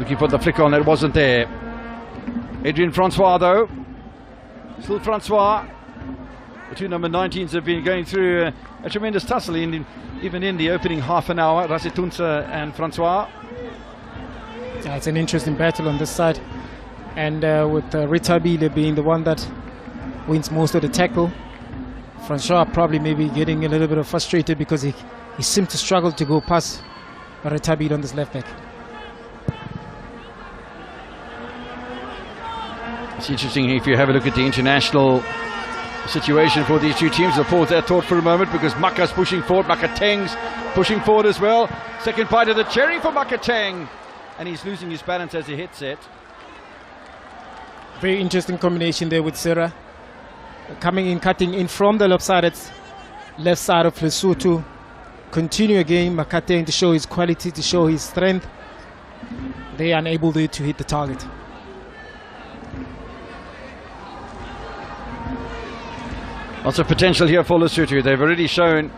Looking for the flick on, it wasn't there. Adrien Francois though. Still Francois. The two number 19s have been going through a tremendous tussle even in the opening half an hour. Rasitunsa and Francois. Yeah, it's an interesting battle on this side. And with Ritabile being the one that wins most of the tackle, Francois probably maybe getting a little bit frustrated because he seemed to struggle to go past Ritabile on this left back. It's interesting if you have a look at the international situation for these two teams. I'll pause that thought for a moment because Maka's pushing forward, Makateng's pushing forward as well. Second bite of the cherry for Makateng, and he's losing his balance as he hits it. Very interesting combination there with Sera. Coming in, cutting in from the lopsided left side of Lesotho. Continue again, Makateng to show his quality, to show his strength. They are unable to hit the target. Lots of potential here for Lesotho. They've already shown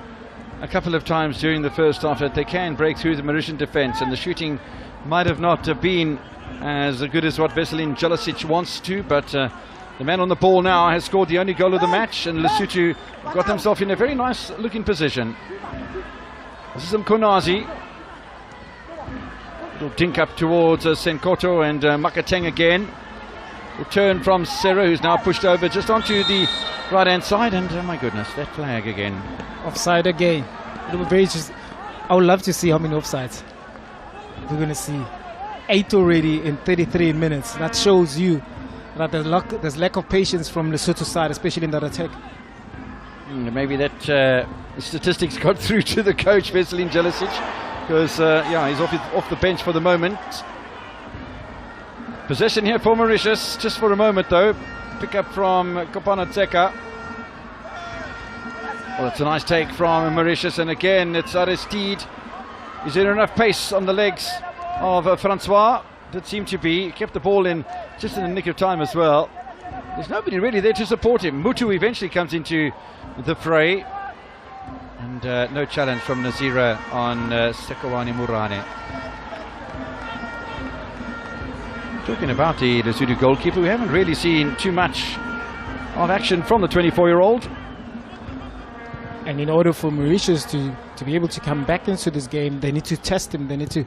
a couple of times during the first half that they can break through the Mauritian defence, and the shooting might have not been as good as what Veselin Jelacic wants to, but the man on the ball now has scored the only goal of the match, and Lesotho got themselves in a very nice looking position. This is Mkonazi. Little dink up towards Senkoto and Makateng again. Return from Serra, who's now pushed over just onto the right hand side, and oh my goodness, that flag again. Offside again. It would very just, I would love to see how many offsides we're going to see. 8 already in 33 minutes. That shows you that there's lack of patience from Lesotho side, especially in that attack. Maybe that statistics got through to the coach, Veselin Jelacic, because yeah, he's off the bench for the moment. Possession here for Mauritius, just for a moment though. Pick up from Kopana Tseka. Well, it's a nice take from Mauritius, and again it's Aristide. Is there enough pace on the legs of Francois? That seemed to be. He kept the ball in just in the nick of time as well. There's nobody really there to support him. Mutu eventually comes into the fray, and no challenge from Nazira on Sekowani Murane. Talking about the Lesotho goalkeeper, we haven't really seen too much of action from the 24-year-old. And in order for Mauritius to be able to come back into this game, they need to test him. They need to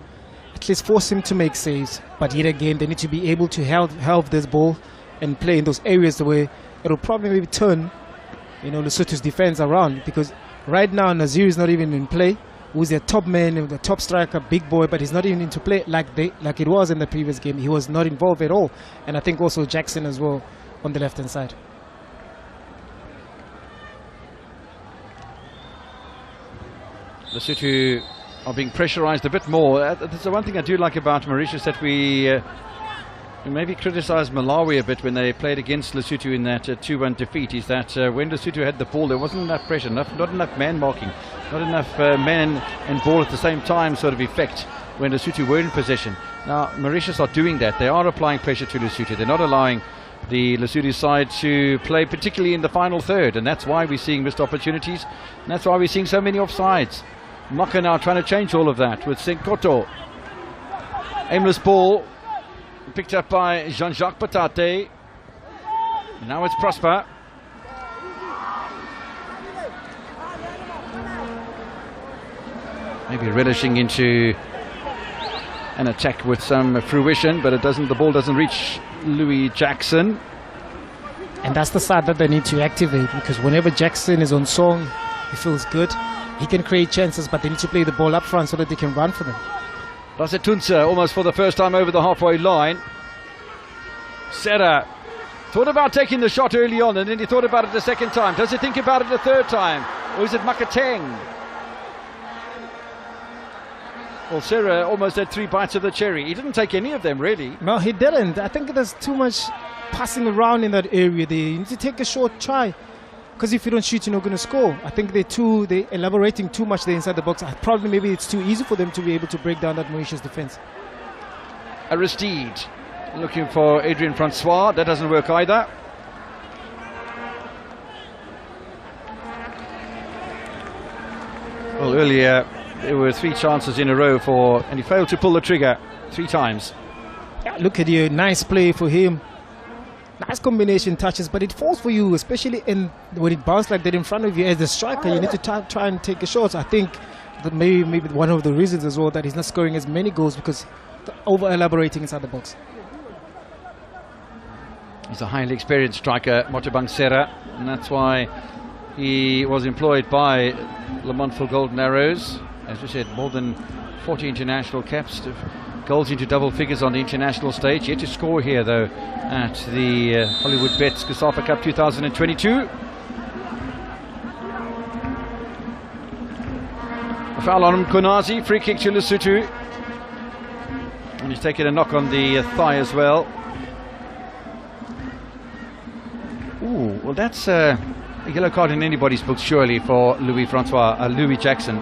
at least force him to make saves. But yet again, they need to be able to help this ball and play in those areas where it'll probably maybe turn, Lesotho's defense around. Because right now, Nazir is not even in play. Who's their top man, the top striker, big boy, but he's not even into play like it was in the previous game. He was not involved at all. And I think also Jackson as well on the left-hand side. Lesotho are being pressurised a bit more. That's the one thing I do like about Mauritius, that we maybe criticised Malawi a bit when they played against Lesotho in that 2-1 defeat, is that when Lesotho had the ball, there wasn't enough pressure, not enough man marking, not enough men and ball at the same time sort of effect when Lesotho were in possession. Now Mauritius are doing that. They are applying pressure to Lesotho. They're not allowing the Lesotho side to play, particularly in the final third, and that's why we're seeing missed opportunities, and that's why we're seeing so many offsides. Maka now trying to change all of that with Senkoto. Aimless ball. picked up by Jean-Jacques Patate. Now it's Prosper. Maybe relishing into an attack with some fruition, but the ball doesn't reach Louis Jackson. And that's the side that they need to activate, because whenever Jackson is on song, he feels good. He can create chances, but they need to play the ball up front so that they can run for them. Rasetunsa almost for the first time over the halfway line. Serra thought about taking the shot early on, and then he thought about it the second time. Does he think about it the third time? Or is it Makateng? Well, Serra almost had 3 bites of the cherry. He didn't take any of them, really. No, he didn't. I think there's too much passing around in that area there. You need to take a short try, because if you don't shoot, you're not going to score. I think they're elaborating too much there inside the box. Probably maybe it's too easy for them to be able to break down that Mauritius defense. Aristide looking for Adrien Francois. That doesn't work either. Well, earlier there were 3 chances in a row and he failed to pull the trigger 3 times. Yeah, look at you, nice play for him. Nice combination touches, but it falls for you, especially when it bounced like that in front of you as the striker. You need to try and take a shot. I think that maybe one of the reasons as well that he's not scoring as many goals, because over elaborating inside the box. He's a highly experienced striker, Mothabang Serra, and that's why he was employed by Le Montfort Golden Arrows. As we said, more than 40 international caps, goals into double figures on the international stage. Yet to score here, though, at the Hollywood Bets COSAFA Cup 2022. A foul on Konazi, free kick to Lesotho. And he's taken a knock on the thigh as well. Ooh, well that's a yellow card in anybody's book, surely, for Louis Jackson.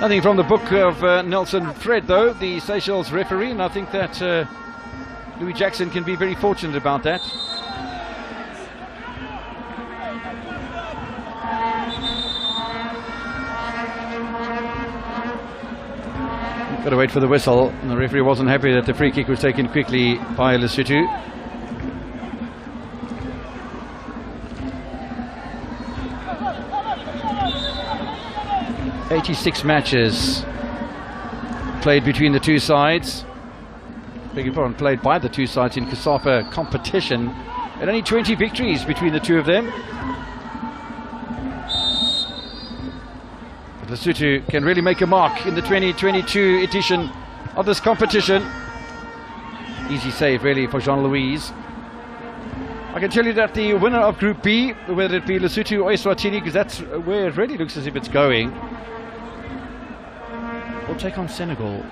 Nothing from the book of Nelson Fred, though, the Seychelles referee, and I think that Louis Jackson can be very fortunate about that. Got to wait for the whistle, and the referee wasn't happy that the free kick was taken quickly by Lesotho. "86 matches played between the two sides. Beg your pardon, played by the two sides in COSAFA competition, and only 20 victories between the two of them. Lesotho can really make a mark in the 2022 edition of this competition. Easy save, really, for Jean-Louis. I can tell you that the winner of Group B, whether it be Lesotho or Eswatini, because that's where it really looks as if it's going, will take on Senegal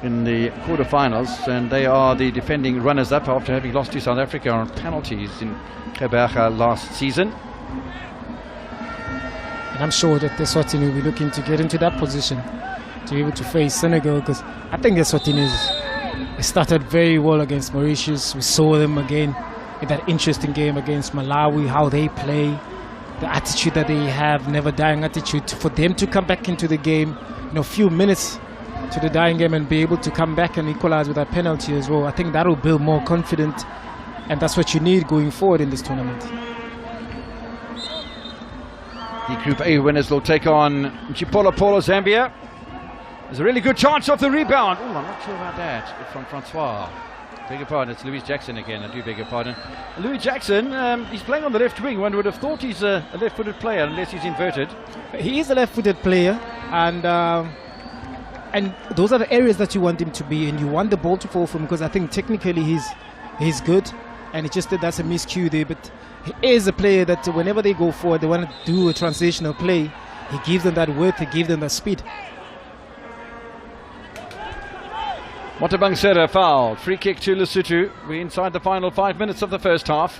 in the quarterfinals, and they are the defending runners-up after having lost to South Africa on penalties in Keberga last season. And I'm sure that Eswatini will be looking to get into that position to be able to face Senegal, because I think Eswatini started very well against Mauritius. We saw them again in that interesting game against Malawi, how they play, the attitude that they have, never dying attitude. For them to come back into the game, a few minutes to the dying game, and be able to come back and equalize with that penalty as well, I think that will build more confidence, and that's what you need going forward in this tournament. The Group A winners will take on Chipolopolo, Zambia. There's a really good chance of the rebound. Oh, I'm not sure about that. From Francois. Beg your pardon, it's Louis Jackson again. I do beg your pardon. Louis Jackson, he's playing on the left wing. One would have thought he's a left-footed player, unless he's inverted. He is a left-footed player, and those are the areas that you want him to be, and you want the ball to fall from him, because I think technically he's good, and it's just that that's a miscue there. But he is a player that whenever they go forward, they want to do a transitional play. He gives them that width, he gives them that speed. Mothabang Serra foul. Free kick to Lesotho. We're inside the final 5 minutes of the first half.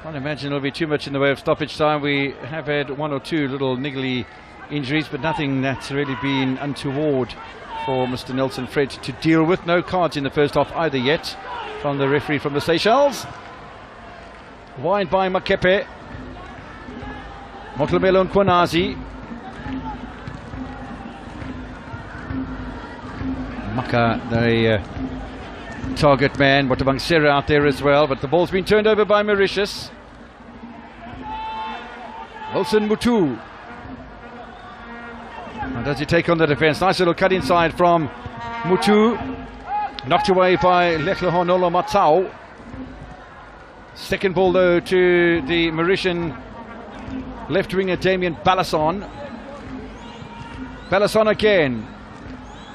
Can't imagine there'll be too much in the way of stoppage time. We have had 1 or 2 little niggly injuries, but nothing that's really been untoward for Mr. Nelson Fred to deal with. No cards in the first half either yet from the referee from the Seychelles. Wide by Makepe. Motlamelo and Kwanazi. Maka, the target man. Motabangsera out there as well, but the ball's been turned over by Mauritius. Wilson Mutu. How does he take on the defence? Nice little cut inside from Mutu. Knocked away by Lehlehonolo Matsao. Second ball though to the Mauritian left winger Damien Balasson. Balasson again.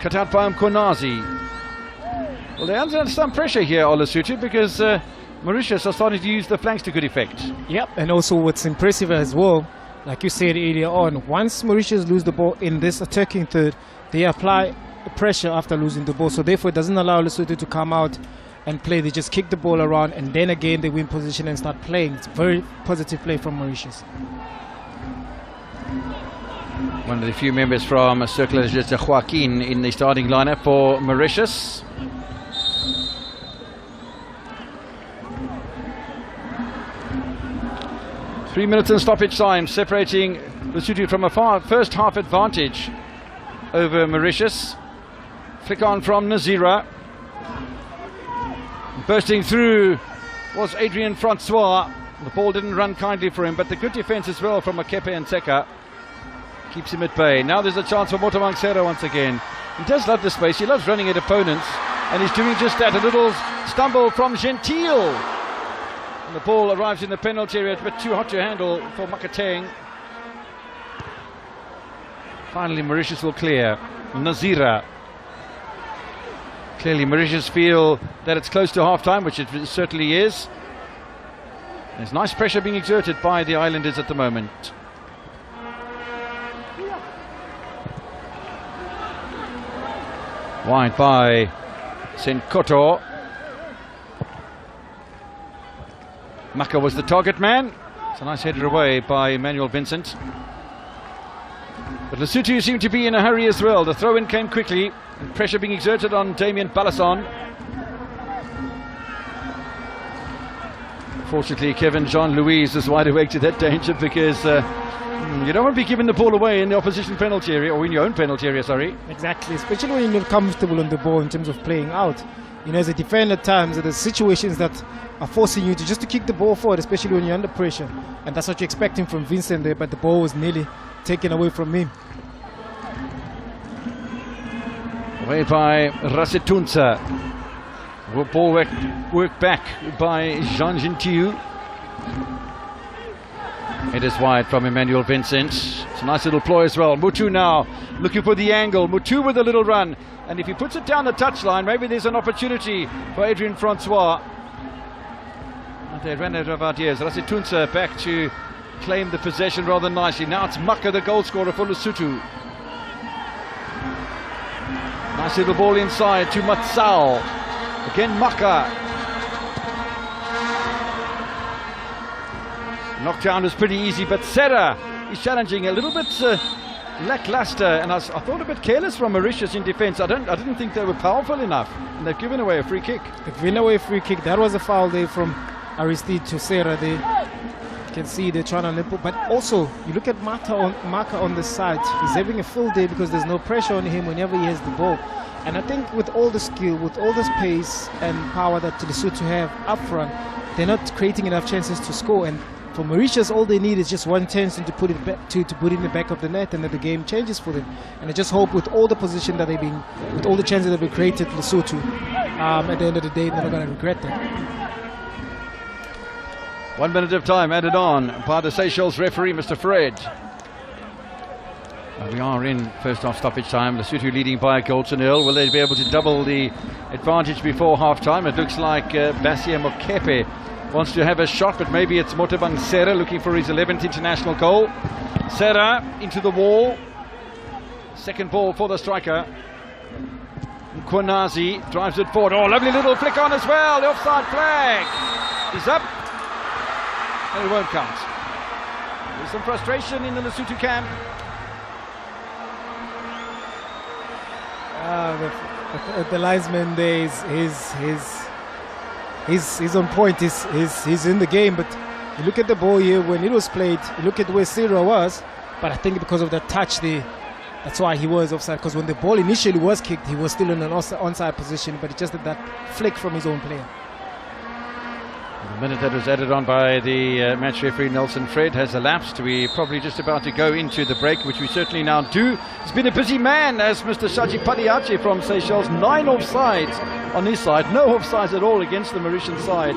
Cut out by Mkonazi. Well, they're under some pressure here, Lesotho, because Mauritius are starting to use the flanks to good effect. Yep, and also what's impressive as well, like you said earlier on, once Mauritius lose the ball in this attacking third, they apply pressure after losing the ball. So therefore, it doesn't allow Lesotho to come out and play. They just kick the ball around, and then again they win position and start playing. It's very positive play from Mauritius. One of the few members from Circle is just Joaquin in the starting lineup for Mauritius. Three minutes and stoppage time separating Lesotho from a first half advantage over Mauritius. Flick on from Nazira. Bursting through was Adrian Francois. The ball didn't run kindly for him, but the good defence as well from Makepe and Seka keeps him at bay. Now there's a chance for Motabangsera once again. He does love the space, he loves running at opponents, and he's doing just that. A little stumble from Gentile. And the ball arrives in the penalty area, but too hot to handle for Makateng. Finally Mauritius will clear. Nazira. Clearly Mauritius feel that it's close to half-time, which it certainly is. There's nice pressure being exerted by the Islanders at the moment. Wide by Senkoto. Maka was the target man. It's a nice header away by Emmanuel Vincent. But Lesotho seemed to be in a hurry as well. The throw-in came quickly, and pressure being exerted on Damien Balasson. Fortunately, Kevin Jean-Louis is wide awake to that danger, because you don't want to be giving the ball away in the opposition penalty area, or in your own penalty area, sorry. Exactly, especially when you're not comfortable on the ball in terms of playing out. You know, as a defender at times, there's situations that are forcing you to just to kick the ball forward, especially when you're under pressure. And that's what you're expecting from Vincent there, but the ball was nearly taken away from him. Away by Rasetunsa. Ball worked back by Jean Gentile. It is wide from Emmanuel Vincent. It's a nice little ploy as well. Mutu now looking for the angle. Mutu with a little run. And if he puts it down the touchline, maybe there's an opportunity for Adrian Francois. And they ran out of ideas. Rasetunsa back to claim the possession rather nicely. Now it's Maka, the goal scorer for Lesotho. Nice little ball inside to Matsao. Again Maka. Knockdown was pretty easy, but Serra is challenging a little bit lackluster, and I thought a bit careless from Mauritius in defence. I didn't think they were powerful enough, and they've given away a free kick. They've given away a free kick. That was a foul there from Aristide to Serra. They can see they're trying to nipple, but also you look at Maka on the side. He's having a full day because there's no pressure on him whenever he has the ball. And I think with all the skill, with all the pace and power that Lesotho have up front, they're not creating enough chances to score. And for Mauritius, all they need is just one chance to put it back, to put it in the back of the net, and that the game changes for them. And I just hope with all the position that they've been, with all the chances that have been created, Lesotho, at the end of the day, they're not going to regret that. 1 minute of time added on by the Seychelles referee, Mr. Fred. We are in first half stoppage time. Lesotho leading by a goal to nil. Will they be able to double the advantage before half time? It looks like Basia Mokepe wants to have a shot, but maybe it's Motabangsera looking for his 11th international goal. Serra into the wall. Second ball for the striker. Mkonazi drives it forward. Oh, lovely little flick on as well. The offside flag is up, and it won't count. There's some frustration in the Lesotho camp. The linesman there he's on point. He's in the game, but you look at the ball here when it was played. You look at where Serra was, but I think because of the touch there, That's why he was offside, because when the ball initially was kicked, he was still in an onside position, but it just did that flick from his own player. The minute that was added on by the match referee Nelson Fred has elapsed. We're probably just about to go into the break, which we certainly now do. It's been a busy man as Mr. Shaji Padiache from Seychelles. 9 offsides on his side, no offsides at all against the Mauritian side.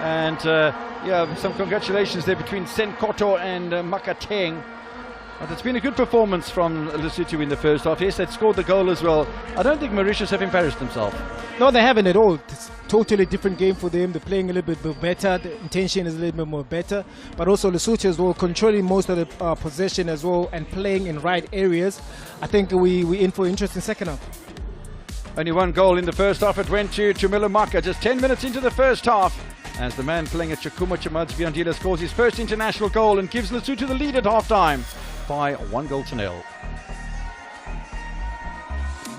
And yeah, some congratulations there between Senkoto and Makateng. But it's been a good performance from Lesotho in the first half. Yes, they'd scored the goal as well. I don't think Mauritius have embarrassed themselves. No, they haven't at all. It's totally different game for them. They're playing a little bit better. The intention is a little bit more better. But also Lesotho as well, controlling most of the possession as well and playing in right areas. I think we're in for interest in second half. Only one goal in the first half. It went to Tumelo Maka just 10 minutes into the first half, as the man playing at Chakuma Chamads Viandila scores his first international goal and gives Lesotho the lead at half-time by 1-0.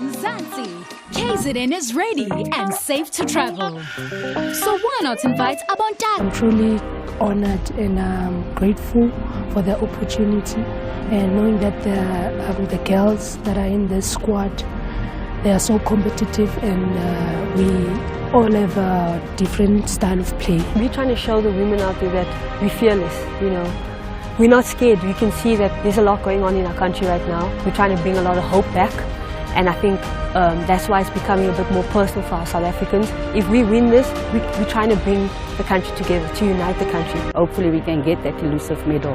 Mzansi, KZN is ready and safe to travel. So why not invite Abontan? I'm truly honored and grateful for the opportunity, and knowing that the girls that are in the squad, they are so competitive, and we all have a different style of play. We're trying to show the women out there that we're fearless, you know. We're not scared. We can see that there's a lot going on in our country right now. We're trying to bring a lot of hope back. And I think that's why it's becoming a bit more personal for our South Africans. If we win this, we're trying to bring the country together, to unite the country. Hopefully we can get that elusive medal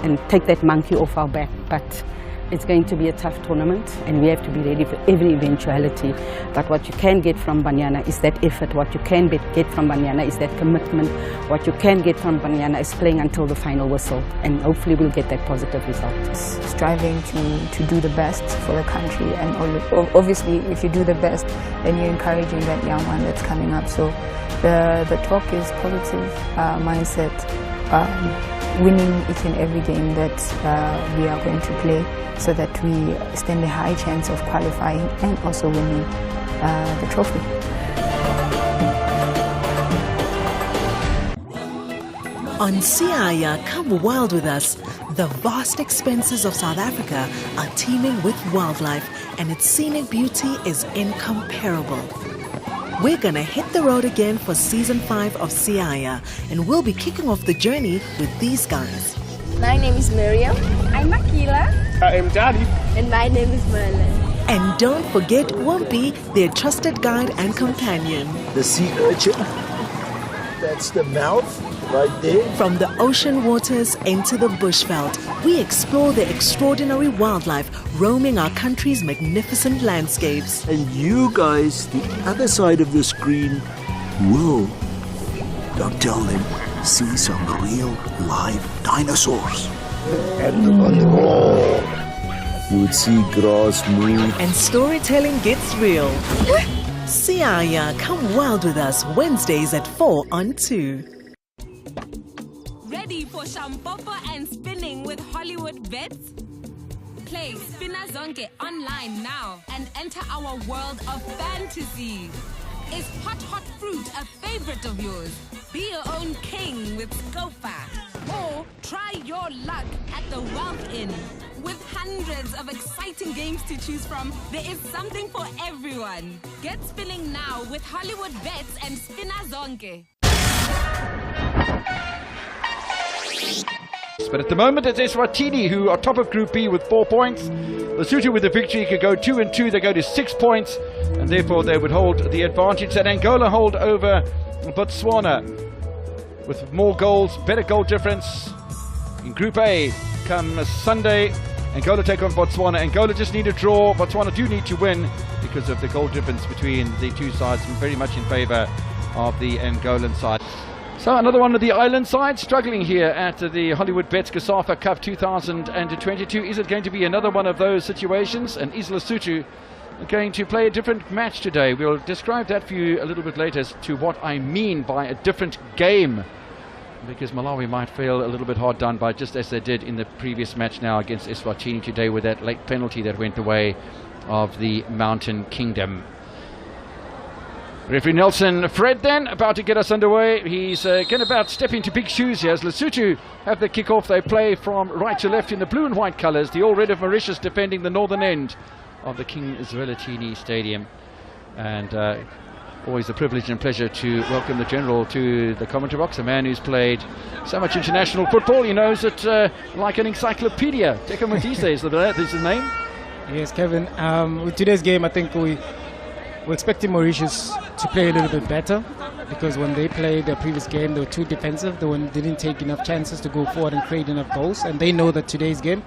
and take that monkey off our back. But it's going to be a tough tournament, and we have to be ready for every eventuality. But what you can get from Banyana is that effort. What you can get from Banyana is that commitment. What you can get from Banyana is playing until the final whistle. And hopefully we'll get that positive result. Striving to do the best for the country, and obviously if you do the best, then you're encouraging that young one that's coming up. So the talk is positive mindset, winning each and every game that we are going to play, so that we stand a high chance of qualifying and also winning the trophy. On Siaya, come wild with us. The vast expanses of South Africa are teeming with wildlife, and its scenic beauty is incomparable. We're gonna hit the road again for season 5 of Siaya, and we'll be kicking off the journey with these guys. My name is Miriam. I'm Akila. I am Daddy. And my name is Merlin. And don't forget Wumpy, their trusted guide and companion. The sea urchin, that's the mouth right there. From the ocean waters into the bushveld, we explore the extraordinary wildlife roaming our country's magnificent landscapes. And you guys, the other side of the screen, will, don't tell them, see some real live dinosaurs. And on the wall, you would see grass move. And storytelling gets real. Siaya, come wild with us Wednesdays at 4 on 2. Ready for Shampopo and spinning with Hollywood bets? Play Spinner Zonke online now and enter our world of fantasy. Is hot fruit a favorite of yours? Be your own king with COSAFA. Or try your luck at the Wealth Inn. With hundreds of exciting games to choose from, there is something for everyone. Get spinning now with Hollywood Bets and Spinner Zonke. But at the moment it's Eswatini who are top of Group B with 4 points. Lesotho with the victory could go 2-2. They go to 6 points, and therefore they would hold the advantage that Angola hold over Botswana with more goals, better goal difference. In Group A come Sunday, Angola take on Botswana. Angola just need a draw. Botswana do need to win because of the goal difference between the two sides, very much in favour of the Angolan side. So another one of the island sides struggling here at the Hollywood Bets COSAFA Cup 2022. Is it going to be another one of those situations? And is Lesotho going to play a different match today? We'll describe that for you a little bit later as to what I mean by a different game, because Malawi might feel a little bit hard done by, just as they did in the previous match now against Eswatini today with that late penalty that went the way of the Mountain Kingdom. Referee Nelson Fred then about to get us underway. He's going about step into big shoes here as Lesotho have the kick-off. They play from right to left in the blue and white colours. The all red of Mauritius defending the northern end of the King Zwelithini Stadium. And always a privilege and pleasure to welcome the General to the commentary box, a man who's played so much international football. He knows it like an encyclopedia. Teko Matisse is his name. Yes, Kevin. With today's game, I think we're expecting Mauritius to play a little bit better, because when they played their previous game, they were too defensive. They didn't take enough chances to go forward and create enough goals. And they know that today's game,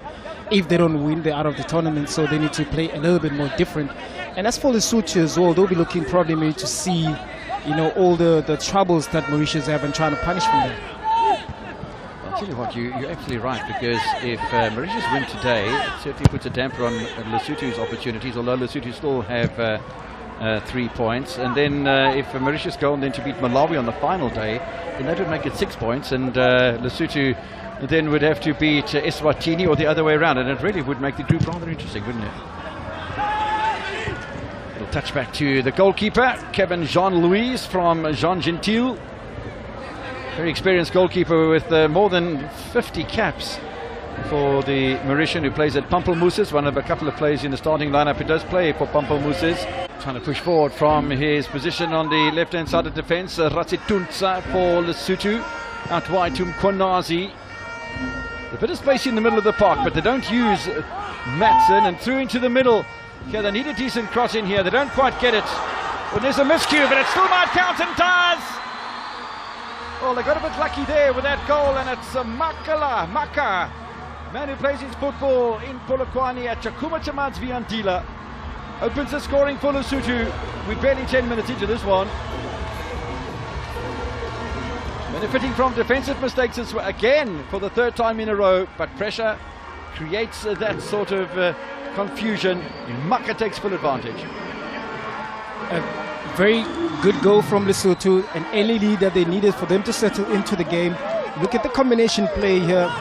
if they don't win, they're out of the tournament. So they need to play a little bit more different. And as for Lesotho as well, they'll be looking probably maybe to see, all the troubles that Mauritius have and trying to punish from them. I'll tell you what, you're absolutely right, because if Mauritius win today, it certainly puts a damper on Lesotho's opportunities, although Lesotho still have 3 points. And then if Mauritius go on then to beat Malawi on the final day, then that would make it 6 points, and Lesotho then would have to beat Eswatini or the other way around, and it really would make the group rather interesting, wouldn't it? Little touch back to the goalkeeper, Kevin Jean-Louis from Jean Gentil. Very experienced goalkeeper with more than 50 caps for the Mauritian, who plays at Pampelmousses, one of a couple of players in the starting lineup who does play for Pampelmousses. Trying to push forward from his position on the left-hand side of defence, Ratsitunsa for Lesotho, out wide to Mkhonazi. A bit of space in the middle of the park, but they don't use Matson, and through into the middle. Yeah, they need a decent cross in here, they don't quite get it. Well, there's a miscue, but it still might count, and does! Well, they got a bit lucky there with that goal, and it's Maka, man who plays his football in Polokwane at Chakuma Chamadzi Viantila. Opens the scoring for Lesotho. We're barely 10 minutes into this one. Benefiting from defensive mistakes again for the third time in a row, but pressure creates that sort of confusion. Maka takes full advantage. A very good goal from Lesotho, an early lead that they needed for them to settle into the game. Look at the combination play here.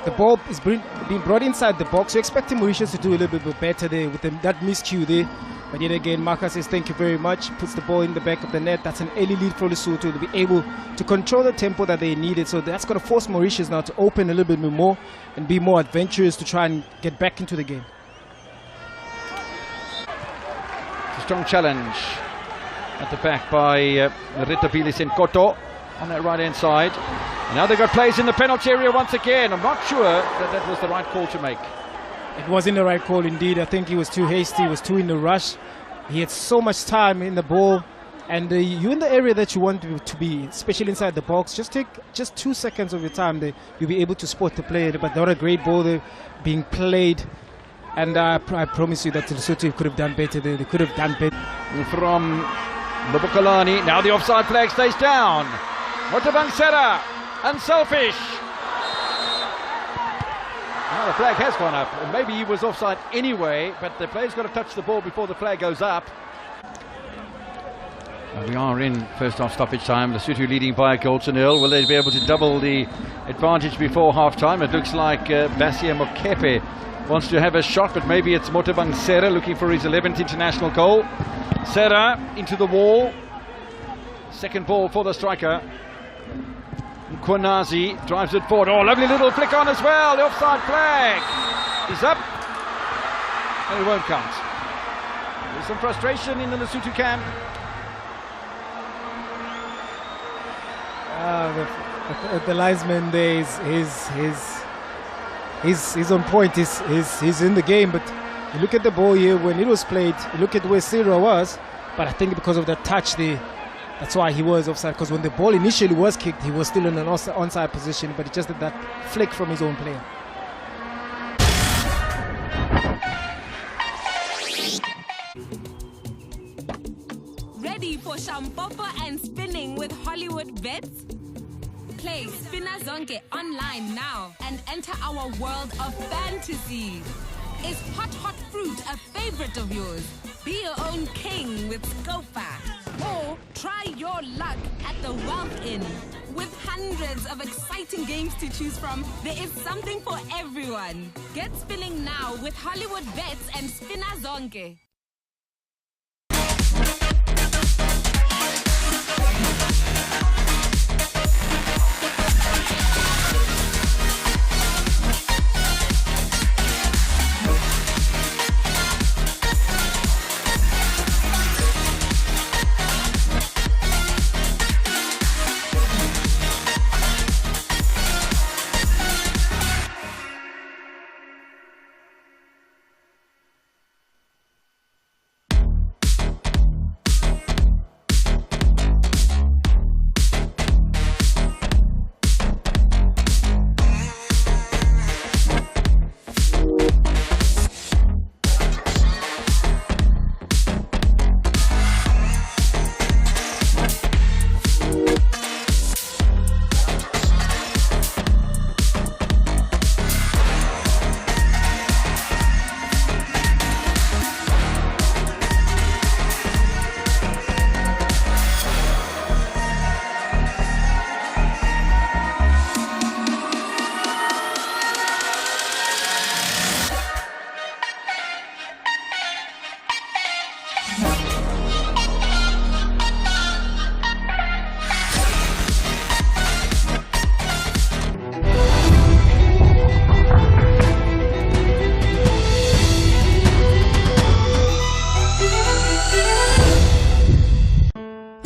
The ball is being brought inside the box. You're expecting Mauritius to do a little bit better there with that miscue there. But yet again, Maka says thank you very much, puts the ball in the back of the net. That's an early lead for Lesotho to be able to control the tempo that they needed. So that's going to force Mauritius now to open a little bit more and be more adventurous to try and get back into the game. It's a strong challenge at the back by Retabile Senkoto on that right hand side. And now they've got players in the penalty area once again. I'm not sure that was the right call to make. It wasn't the right call indeed. I think he was too hasty, he was too in the rush. He had so much time in the ball, and you're in the area that you want to be, especially inside the box. Just take 2 seconds of your time, you'll be able to spot the player. But not a great ball there being played, and I promise you that Lesotho could have done better there. They could have done better. From Lobokolani, now the offside flag stays down. Motabangsera, unselfish. Now the flag has gone up, and maybe he was offside anyway, but the player's got to touch the ball before the flag goes up. We are in first half stoppage time. Lesotho leading by a goal to nil. Will they be able to double the advantage before half time? It looks like Basia Mokepe wants to have a shot, but maybe it's Motabangsera looking for his 11th international goal. Serra into the wall. Second ball for the striker. Mkhonazi drives it forward. Oh, lovely little flick on as well. The offside flag is up, and it won't count. There's some frustration in the Lesotho camp. The linesman there he's on point. He's in the game, but you look at the ball here when it was played. You look at where Serra was, but I think because of that touch there, that's why he was offside, because when the ball initially was kicked, he was still in an onside position, but it just did that flick from his own player. Ready for Shampopo and spinning with Hollywood Bets? Play Spinazonke online now and enter our world of fantasy. Is hot fruit a favorite of yours? Be your own king with COSAFA. Or try your luck at the Wealth Inn. With hundreds of exciting games to choose from, there is something for everyone. Get spinning now with Hollywood Bets and Spinazonke.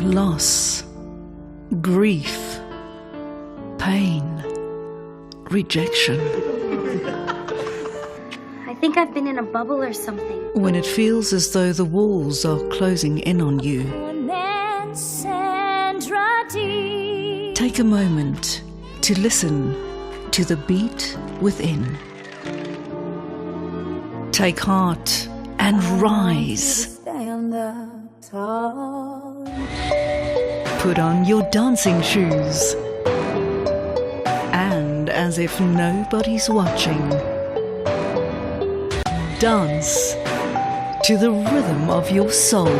loss, grief, pain, rejection. I think I've been in a bubble or something. When it feels as though the walls are closing in on you, take a moment to listen to the beat within. Take heart and rise. Put on your dancing shoes. And as if nobody's watching, dance to the rhythm of your soul.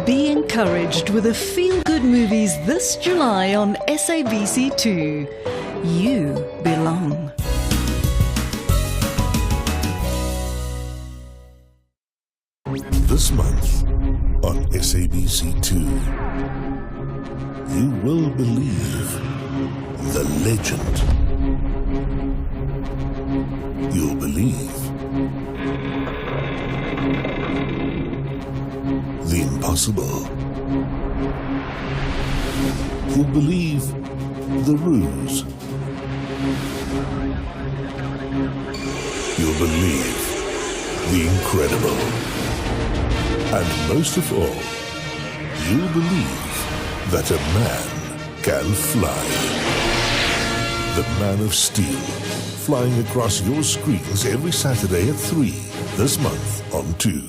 Be encouraged with the feel-good movies this July on SABC2. You belong. This month on SABC2, you will believe the legend. You'll believe the impossible. You'll believe the ruse. You'll believe the incredible. And most of all, you'll believe that a man can fly. The Man of Steel, flying across your screens every Saturday at 3, this month on 2.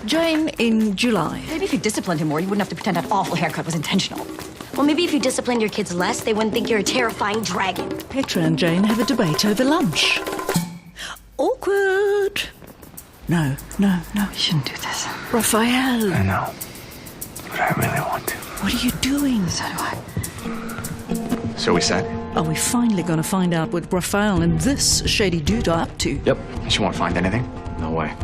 Jane in July. Maybe if you disciplined him more, you wouldn't have to pretend that awful haircut was intentional. Well, maybe if you disciplined your kids less, they wouldn't think you're a terrifying dragon. Petra and Jane have a debate over lunch. Awkward. No, you shouldn't do this. Raphael. I know, but I really want to. What are you doing? So do I. So we said? Are we finally going to find out what Raphael and this shady dude are up to? Yep. She won't find anything? No way.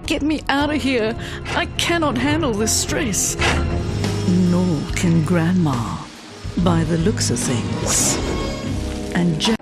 Get me out of here. I cannot handle this stress. Nor can Grandma, by the looks of things. And Jack.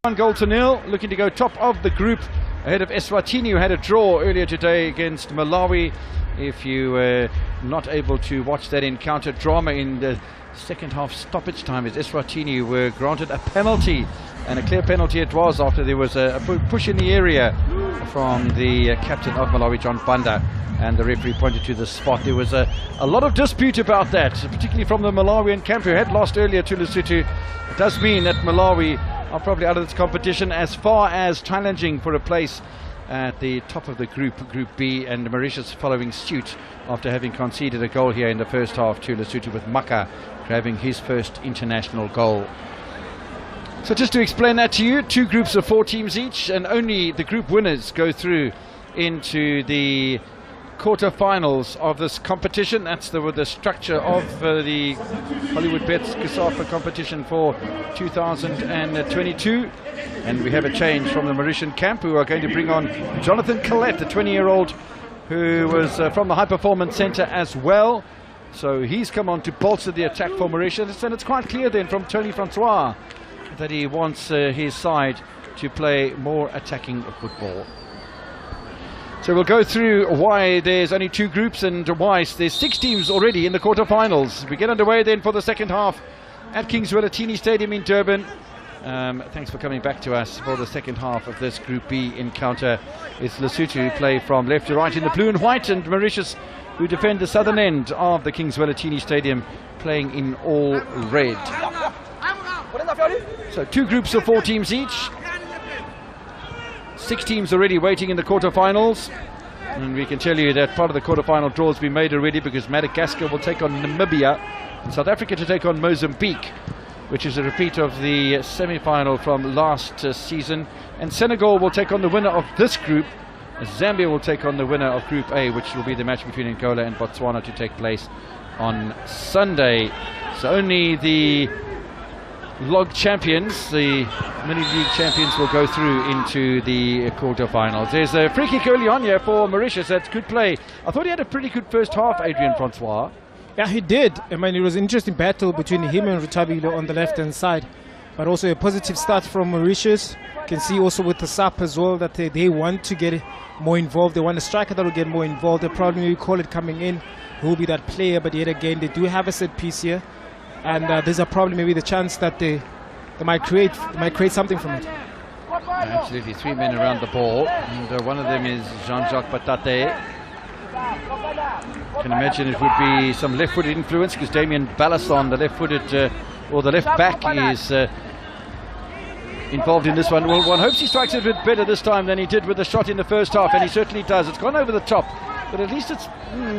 One goal to nil, looking to go top of the group ahead of Eswatini, who had a draw earlier today against Malawi. If you were not able to watch that encounter, drama in the second half stoppage time as Eswatini were granted a penalty, and a clear penalty it was after there was a push in the area from the captain of Malawi, John Banda, and the referee pointed to the spot. There was a lot of dispute about that, particularly from the Malawian camp, who had lost earlier to Lesotho. It does mean that Malawi are probably out of this competition as far as challenging for a place at the top of the group, Group B, and Mauritius following suit after having conceded a goal here in the first half to Lesotho, with Maka grabbing his first international goal. So just to explain that to you, 2 groups of 4 teams each, and only the group winners go through into the quarter-finals of this competition. That's the structure of the Hollywood Bets COSAFA competition for 2022. And we have a change from the Mauritian camp, who are going to bring on Jonathan Collette, the 20-year-old who was from the High Performance Centre as well. So he's come on to bolster the attack for Mauritius, and it's quite clear then from Tony Francois that he wants his side to play more attacking football. So we'll go through why there's only 2 groups and why there's 6 teams already in the quarterfinals. We get underway then for the second half at Kings Wellatini Stadium in Durban. Thanks for coming back to us for the second half of this Group B encounter. It's Lesotho who play from left to right in the blue and white, and Mauritius who defend the southern end of the Kings Wellatini Stadium, playing in all red. So 2 groups of 4 teams each. 6 teams already waiting in the quarterfinals, and we can tell you that part of the quarterfinal draw has been made already, because Madagascar will take on Namibia and South Africa to take on Mozambique, which is a repeat of the semi-final from last season, and Senegal will take on the winner of this group. Zambia will take on the winner of Group A, which will be the match between Angola and Botswana to take place on Sunday. So only the log champions, the mini league champions, will go through into the quarterfinals. There's a free kick early on here for Mauritius. That's good play. I thought he had a pretty good first half, Adrian Francois. Yeah, he did. I mean, it was an interesting battle between him and Rutabile on the left-hand side. But also a positive start from Mauritius. You can see also with the SAP as well that they want to get more involved. They want a striker that will get more involved. They probably maybe call it coming in, who will be that player. But yet again, they do have a set piece here. And there's a probably maybe the chance that they might create something from it. Absolutely, 3 men around the ball. And one of them is Jean-Jacques Patate. I can imagine it would be some left-footed influence because Damien Ballasson, the left-footed or the left back, is involved in this one. Well, one hopes he strikes it a bit better this time than he did with the shot in the first half, and he certainly does. It's gone over the top, but at least it's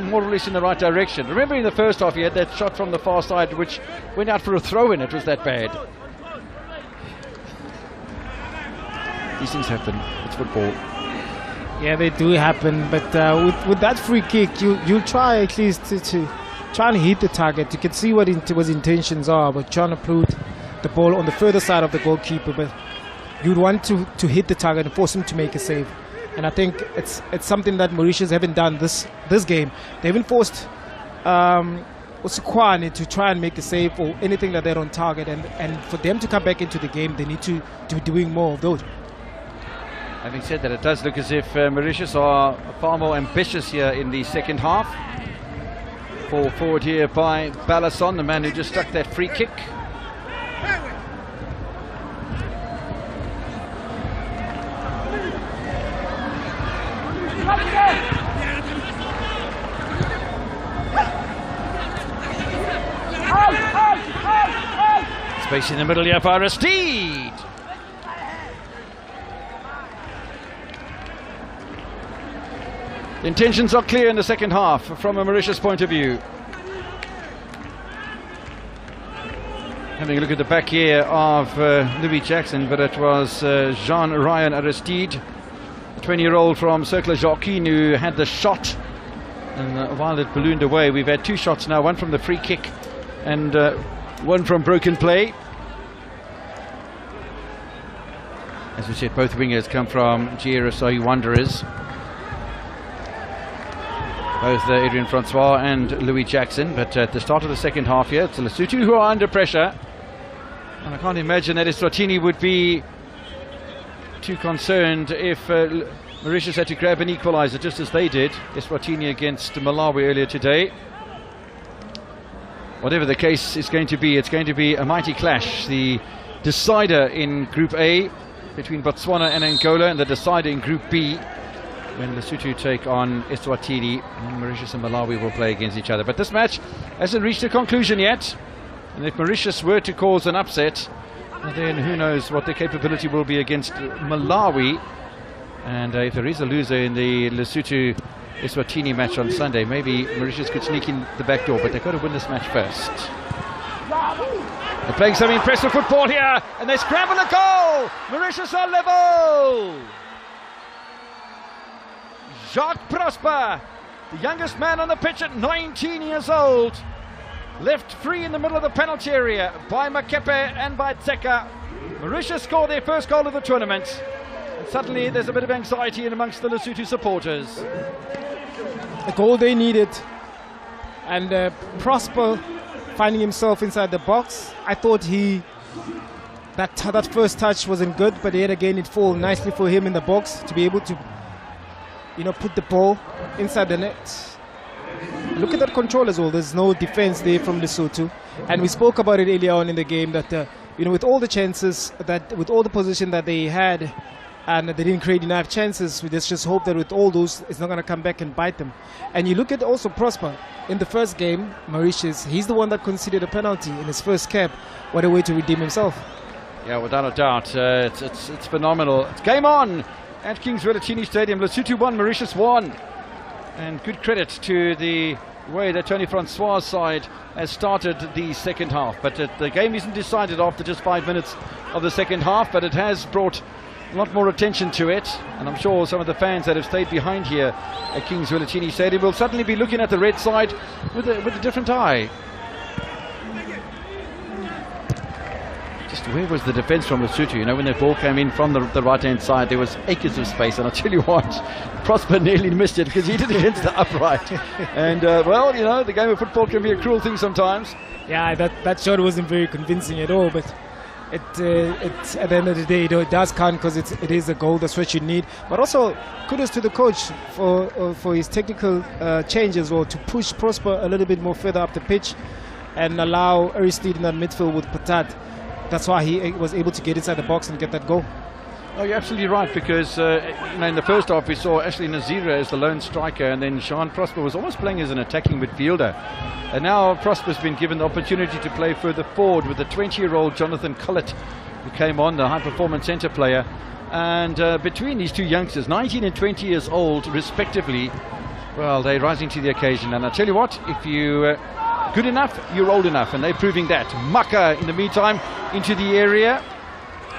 more or less in the right direction. Remember in the first half he had that shot from the far side which went out for a throw-in. It was that bad. These things happen. It's football. Yeah, they do happen, but with that free kick, you'll try at least to try and hit the target. You can see what his intentions are, but trying to put the ball on the further side of the goalkeeper. But you'd want to hit the target and force him to make a save. And I think it's something that Mauritius haven't done this game. They haven't forced Osukwane to try and make a save or anything like that on target. And for them to come back into the game, they need to be doing more of those. Having said that, it does look as if Mauritius are far more ambitious here in the second half. Ball forward here by Ballasson, the man who just struck that free kick. Space in the middle here for Aristide. The intentions are clear in the second half from a Mauritius point of view. Having a look at the back here of Louis Jackson, but it was Jean-Ryan Aristide, the 20-year-old from Cercle Joaquin, who had the shot. And while it ballooned away, we've had two shots now, one from the free kick and one from broken play. As we said, both wingers come from GRSI Wanderers. Both Adrian Francois and Louis Jackson, but at the start of the second half here, it's Lesotho who are under pressure. And I can't imagine that Eswatini would be too concerned if Mauritius had to grab an equaliser, just as they did, Eswatini against Malawi earlier today. Whatever the case is going to be, it's going to be a mighty clash. The decider in Group A between Botswana and Angola, and the decider in Group B when Lesotho take on Eswatini, and Mauritius and Malawi will play against each other. But this match hasn't reached a conclusion yet, and if Mauritius were to cause an upset, then who knows what their capability will be against Malawi. And if there is a loser in the Lesotho-Eswatini match on Sunday, maybe Mauritius could sneak in the back door, but they've got to win this match first. They're playing some impressive football here, and they scramble a goal! Mauritius are level! Jacques Prosper, the youngest man on the pitch at 19 years old, left free in the middle of the penalty area by Makepe and by Tseka. Mauritius score their first goal of the tournament, and suddenly there's a bit of anxiety in amongst the Lesotho supporters. A goal they needed, and Prosper finding himself inside the box. I thought that first touch wasn't good, but yet again it fell nicely for him in the box to be able to put the ball inside the net. Look at that control as well. There's no defense there from Lesotho, and we spoke about it earlier on in the game that with all the chances, that with all the position that they had, and they didn't create enough chances, we just hope that with all those it's not going to come back and bite them. And you look at also Prosper in the first game, Mauritius, he's the one that conceded a penalty in his first cap. What a way to redeem himself. Yeah, without a doubt. It's phenomenal. It's game on at Kings Welachini Stadium. Lesotho 1, Mauritius 1. And good credit to the way that Tony Francois' side has started the second half. But the game isn't decided after just 5 minutes of the second half, but it has brought a lot more attention to it. And I'm sure some of the fans that have stayed behind here at Kings Welachini Stadium will suddenly be looking at the red side with a different eye. just where was the defence from Lesotho? You know, when the ball came in from the right-hand side, there was acres of space, and I'll tell you what, Prosper nearly missed it because he did it against the upright. And, well, you know, the game of football can be a cruel thing sometimes. Yeah, that shot wasn't very convincing at all, but it's at the end of the day, it does count because it is a goal. That's what you need. But also, kudos to the coach for his technical change as well, to push Prosper a little bit more further up the pitch and allow Aristide in that midfield with Patat. That's why he was able to get inside the box and get that goal. Oh, you're absolutely right, because in the first half we saw Ashley Nazira as the lone striker, and then Sean Prosper was almost playing as an attacking midfielder. And now Prosper's been given the opportunity to play further forward with the 20-year-old Jonathan Collett, who came on, the high-performance centre player. And between these two youngsters, 19 and 20 years old respectively, well, they're rising to the occasion. And I tell you what, if you good enough, you're old enough, and they're proving that. Maka, in the meantime, into the area.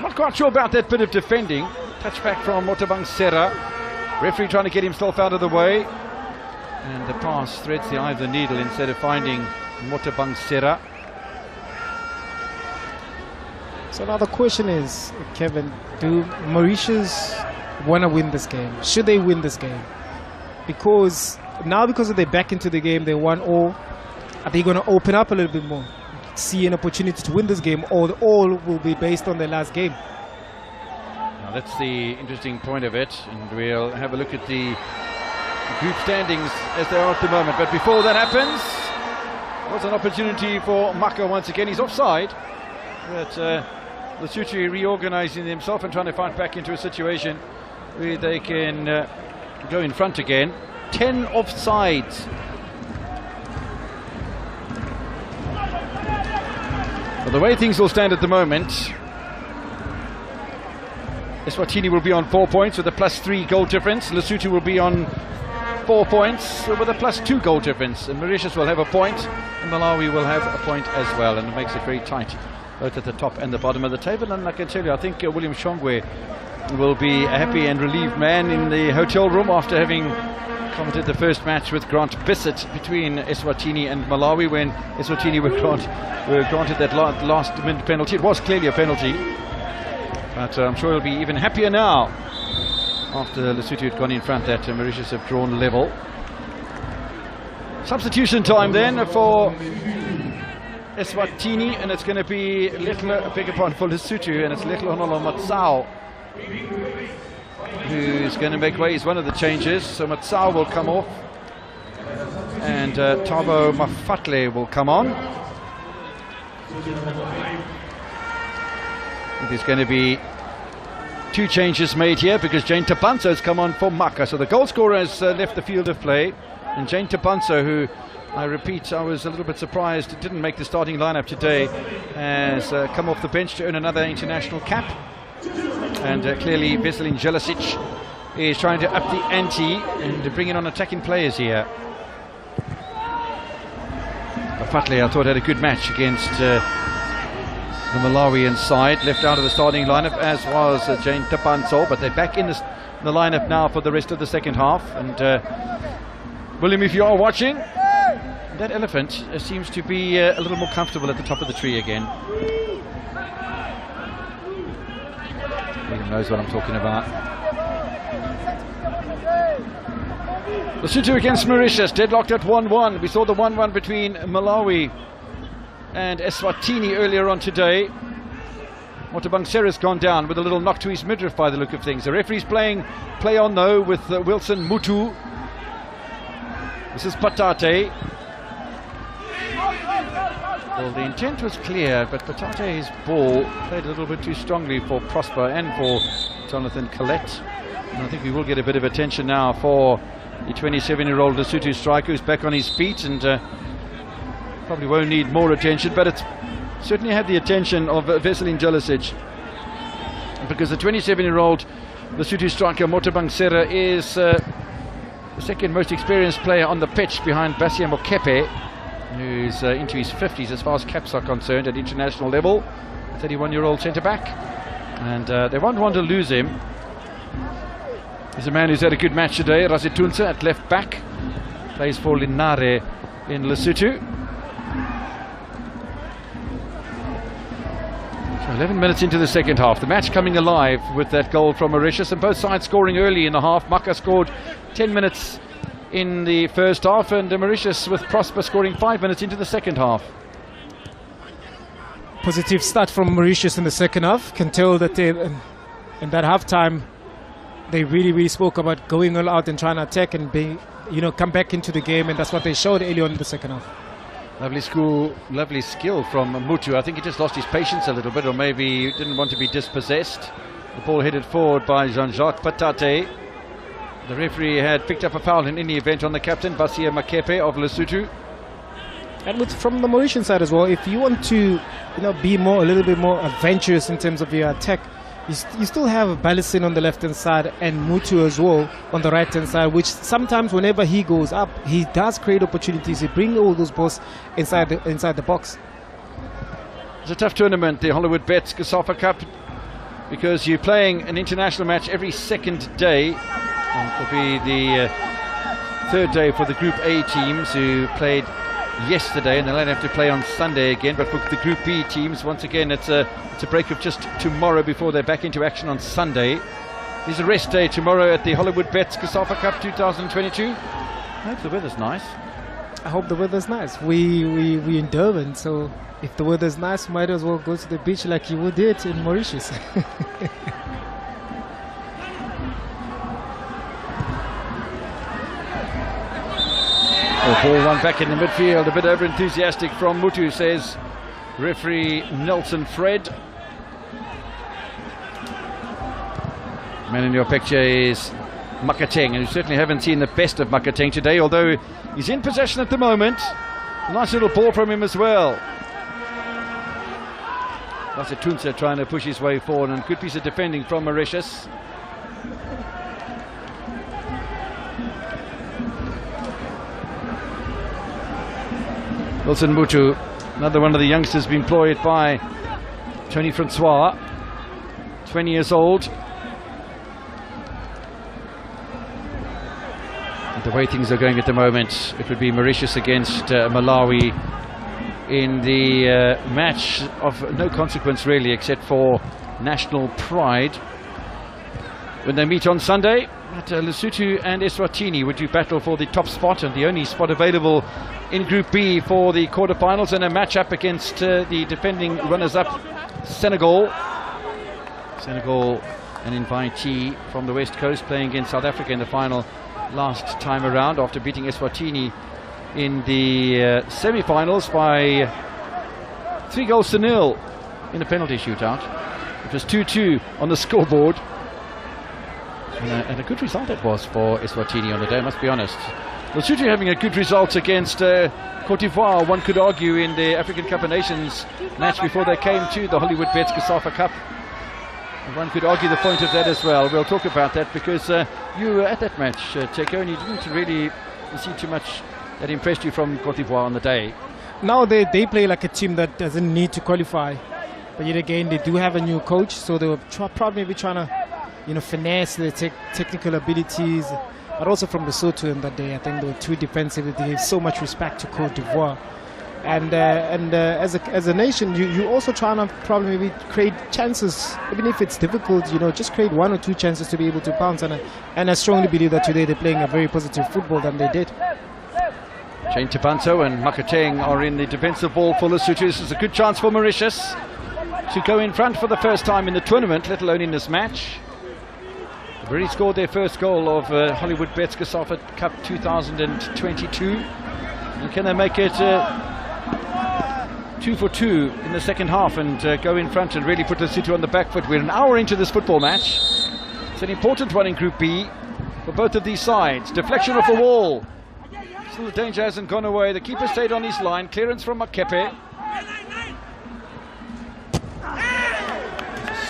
Not quite sure about that bit of defending. Touchback from Motabang Serra. Referee trying to get himself out of the way. And the pass threads the eye of the needle instead of finding Motabang Serra. So now the question is, Kevin, do Mauritius want to win this game? Should they win this game? Because now, because they're back into the game, they won all. Are they going to open up a little bit more? See an opportunity to win this game, or all will be based on their last game? Now that's the interesting point of it, and we'll have a look at the group standings as they are at the moment. But before that happens, was an opportunity for Maka once again. He's offside, but Lesotho reorganising themselves and trying to fight back into a situation where they can go in front again. 10 offsides. Well, the way things will stand at the moment, Eswatini will be on 4 points with a +3 goal difference. Lesotho will be on 4 points with a +2 goal difference. And Mauritius will have a point, and Malawi will have a point as well. And it makes it very tight, both at the top and the bottom of the table. And I can tell you, I think William Shongwe will be a happy and relieved man in the hotel room after having commented the first match with Grant Bissett between Eswatini and Malawi, when Eswatini were granted that last-minute penalty. It was clearly a penalty, but I'm sure he'll be even happier now after Lesotho had gone in front, that Mauritius have drawn level. Substitution time then for Eswatini, and it's going to be for Lesotho, and it's Letlehonolo Matsao who's going to make way. He's one of the changes, so Matsao will come off and Thabo Mafatle will come on. There's going to be 2 changes made here because Jane Tapanso has come on for Maka, so the goal scorer has left the field of play, and Jane Tapanso, who, I repeat, I was a little bit surprised didn't make the starting lineup today, has come off the bench to earn another international cap. And clearly Veselin Jelicic is trying to up the ante and to bring in on attacking players here. Fatley, I thought, had a good match against the Malawian side, left out of the starting lineup, as was Jane Tapanso, but they're back in the lineup now for the rest of the second half. And William, if you are watching, that elephant seems to be a little more comfortable at the top of the tree again. William knows what I'm talking about. Lesotho against Mauritius, deadlocked at 1-1. We saw the 1-1 between Malawi and Eswatini earlier on today. Motabang Serra's gone down with a little knock to his midriff by the look of things. The referee's playing play on though with Wilson Mutu. This is Patate. Well, the intent was clear, but Patate's ball played a little bit too strongly for Prosper and for Jonathan Collett. And I think we will get a bit of attention now for the 27-year-old Lesotho striker, who's back on his feet and probably won't need more attention, but it's certainly had the attention of Veselin Jelicic, because the 27-year-old Lesotho striker Motabang Serra is the second most experienced player on the pitch behind Basia Mokepe, who's into his 50s as far as caps are concerned at international level. 31-year-old centre-back, and they won't want to lose him. He's a man who's had a good match today. Razitunsa at left back, plays for Linare in Lesotho. So 11 minutes into the second half. The match coming alive with that goal from Mauritius, and both sides scoring early in the half. Maka scored 10 minutes in the first half, and Mauritius with Prosper scoring 5 minutes into the second half. Positive start from Mauritius in the second half. Can tell that they, in that halftime, they really spoke about going all out and trying to attack and being, come back into the game, and that's what they showed early on in the second half. Lovely skill from Mutu. I think he just lost his patience a little bit, or maybe didn't want to be dispossessed. The ball headed forward by Jean-Jacques Patate. The referee had picked up a foul in any event on the captain, Basia Makepe of Lesotho. And from the Mauritian side as well, if you want to be a little bit more adventurous in terms of your attack, you still have Balisin on the left-hand side and Mutu as well on the right-hand side, which sometimes whenever he goes up, he does create opportunities. He brings all those balls inside the box. It's a tough tournament, the Hollywood Bets COSAFA Cup, because you're playing an international match every second day. It'll be the third day for the Group A teams who played yesterday, and they'll only have to play on Sunday again. But for the Group B teams, once again, it's a break of just tomorrow before they're back into action on Sunday. There's a rest day tomorrow at the Hollywood Bets COSAFA Cup 2022. I hope the weather's nice. I hope the weather's nice. We in Durban, so if the weather's nice, might as well go to the beach like you did in Mauritius. Ball run back in the midfield, a bit over enthusiastic from Mutu, says referee Nelson Fred. Man in your picture is Makateng, and you certainly haven't seen the best of Makateng today, although he's in possession at the moment. Nice little ball from him as well. That's a Tunsa trying to push his way forward, and good piece of defending from Mauritius. Wilson Mutu, another one of the youngsters being employed by Tony Francois, 20 years old. And the way things are going at the moment, it would be Mauritius against Malawi in the match of no consequence really, except for national pride. When they meet on Sunday, but Lesotho and Eswatini would do battle for the top spot, and the only spot available in Group B for the quarterfinals, and a match-up against the defending runners-up Senegal. Senegal, an invitee from the West Coast, playing against South Africa in the final last time around after beating Eswatini in the semi-finals by 3-0 in a penalty shootout. It was 2-2 on the scoreboard. And a good result it was for Eswatini on the day, I must be honest. Lesotho having a good result against Cote d'Ivoire, one could argue, in the African Cup of Nations match before they came to the Hollywood Bets COSAFA Cup. And one could argue the point of that as well. We'll talk about that because you were at that match, Teko, and you didn't really see too much that impressed you from Cote d'Ivoire on the day. Now they play like a team that doesn't need to qualify. But yet again, they do have a new coach, so they were probably maybe trying to finesse their technical abilities, but also from Lesotho in that day. I think they were too defensive. They gave so much respect to Cote d'Ivoire. And as a nation, you also trying to probably maybe create chances, even if it's difficult, just create one or two chances to be able to bounce. And I strongly believe that today they're playing a very positive football than they did. Jane Tabanto and Makateng are in the defensive ball for Lesotho. This is a good chance for Mauritius to go in front for the first time in the tournament, let alone in this match. They've already scored their first goal of Hollywood Bets COSAFA Cup 2022. And can they make it 2 for 2 in the second half and go in front and really put Lesotho on the back foot? We're an hour into this football match. It's an important one in Group B for both of these sides. Deflection off the wall. Still the danger hasn't gone away. The keeper stayed on his line. Clearance from Makepe.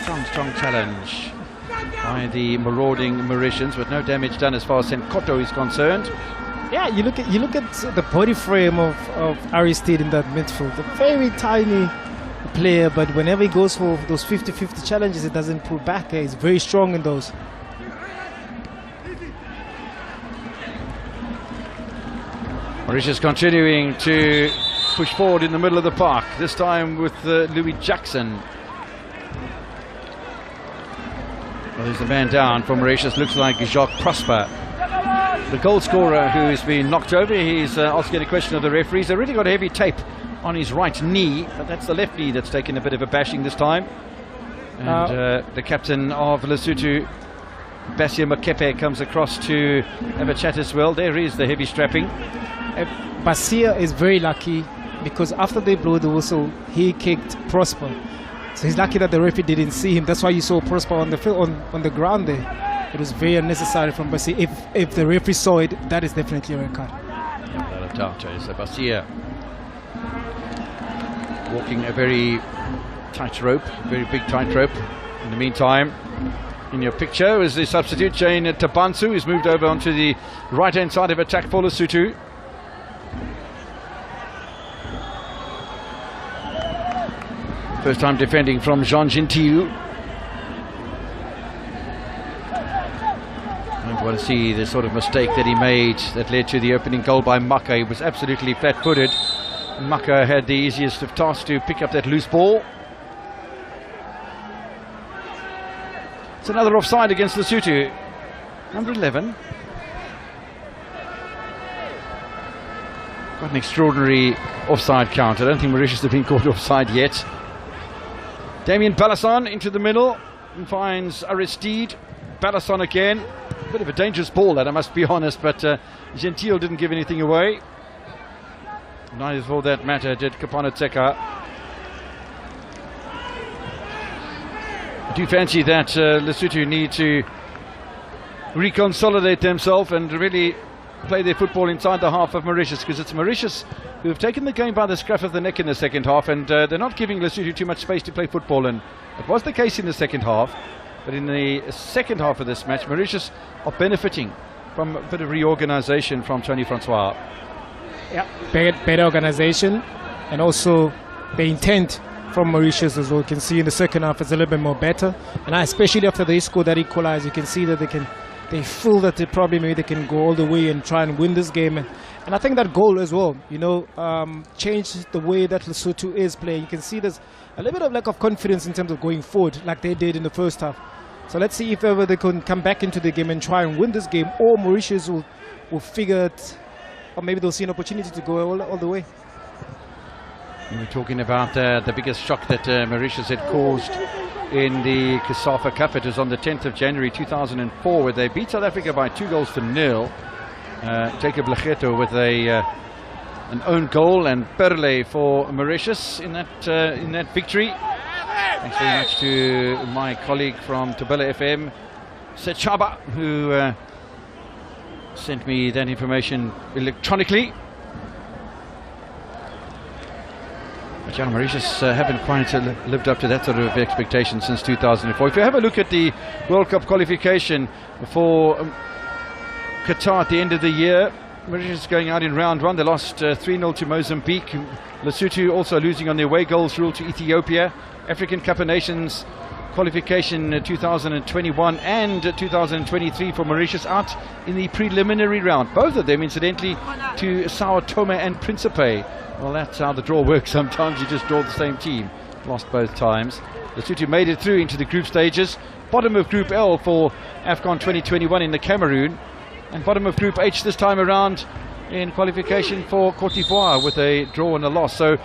Strong challenge by the marauding Mauritians, with no damage done as far as Senkoto is concerned. Yeah, you look at the body frame of Aristide in that midfield. A very tiny player, but whenever he goes for those 50-50 challenges, it doesn't pull back. He's very strong in those. Mauritius continuing to push forward in the middle of the park, this time with Louis Jackson Well, there's a man down for Mauritius. Looks like Jacques Prosper, the goal scorer, who's been knocked over. He's asking a question of the referees. They've really got heavy tape on his right knee, but that's the left knee that's taken a bit of a bashing this time. And the captain of Lesotho, Basia Mokepe, comes across to have a chat as well. There is the heavy strapping. Basia is very lucky because after they blow the whistle, he kicked Prosper. So he's lucky that the referee didn't see him. That's why you saw Prosper on the field, on the ground there. It was very unnecessary from Basia. If the referee saw it, that is definitely a red card. Without a doubt, so Basia walking a very tight rope, very big tight rope. In the meantime, in your picture is the substitute Jane Tabansu, who's moved over onto the right-hand side of attack for Lesotho. First time defending from Jean Gentil. I don't want to see the sort of mistake that he made that led to the opening goal by Maka. He was absolutely flat-footed. Maka had the easiest of tasks to pick up that loose ball. It's another offside against Lesotho. Number 11. Got an extraordinary offside count. I don't think Mauritius have been caught offside yet. Damien Balasson into the middle and finds Aristide. Balasson again. A bit of a dangerous ball, that I must be honest, but Gentil didn't give anything away. Neither for that matter did Kapana Tseka. I do fancy that Lesotho need to reconsolidate themselves and really play their football inside the half of Mauritius, because it's Mauritius who have taken the game by the scruff of the neck in the second half, and they're not giving Lesotho too much space to play football. And it was the case in the second half, but in the second half of this match, Mauritius are benefiting from a bit of reorganisation from Tony Francois. Yeah, better organisation, and also the intent from Mauritius as well. You can see in the second half it's a little bit more better, and especially after they scored that equalizer, you can see that they feel that maybe they can go all the way and try and win this game. And I think that goal as well, changed the way that Lesotho is playing. You can see there's a little bit of lack of confidence in terms of going forward like they did in the first half. So let's see if ever they can come back into the game and try and win this game, or Mauritius will figure it, or maybe they'll see an opportunity to go all the way. We're talking about the biggest shock that Mauritius had caused in the COSAFA Cup. It was on the 10th of January 2004, where they beat South Africa by 2-0. Jacob Legeto with an own goal, and Perle for Mauritius in that victory. Thanks very much to my colleague from Tabela FM, Sechaba, who sent me that information electronically. But yeah, Mauritius haven't quite lived up to that sort of expectation since 2004. If you have a look at the World Cup qualification for Qatar at the end of the year, Mauritius going out in round one. They lost 3-0 to Mozambique. Lesotho also losing on their away goals rule to Ethiopia. African Cup of Nations qualification 2021 and 2023 for Mauritius out in the preliminary round. Both of them, incidentally, to Sao Tome and Principe. Well, that's how the draw works. Sometimes you just draw the same team. Lost both times. Lesotho made it through into the group stages. Bottom of Group L for AFCON 2021 in the Cameroon. And bottom of Group H this time around in qualification for Côte d'Ivoire with a draw and a loss. So,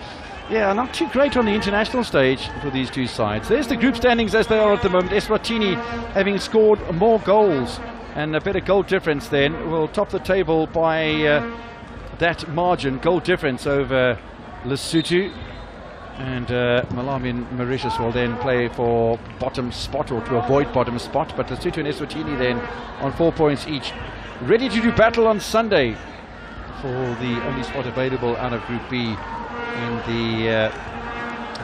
yeah, not too great on the international stage for these two sides. There's the group standings as they are at the moment. Eswatini, having scored more goals and a better goal difference, then will top the table by that margin, goal difference over Lesotho. And Malawi and Mauritius will then play for bottom spot, or to avoid bottom spot. But Lesotho and Eswatini then on 4 points each, ready to do battle on Sunday for the only spot available out of Group B in the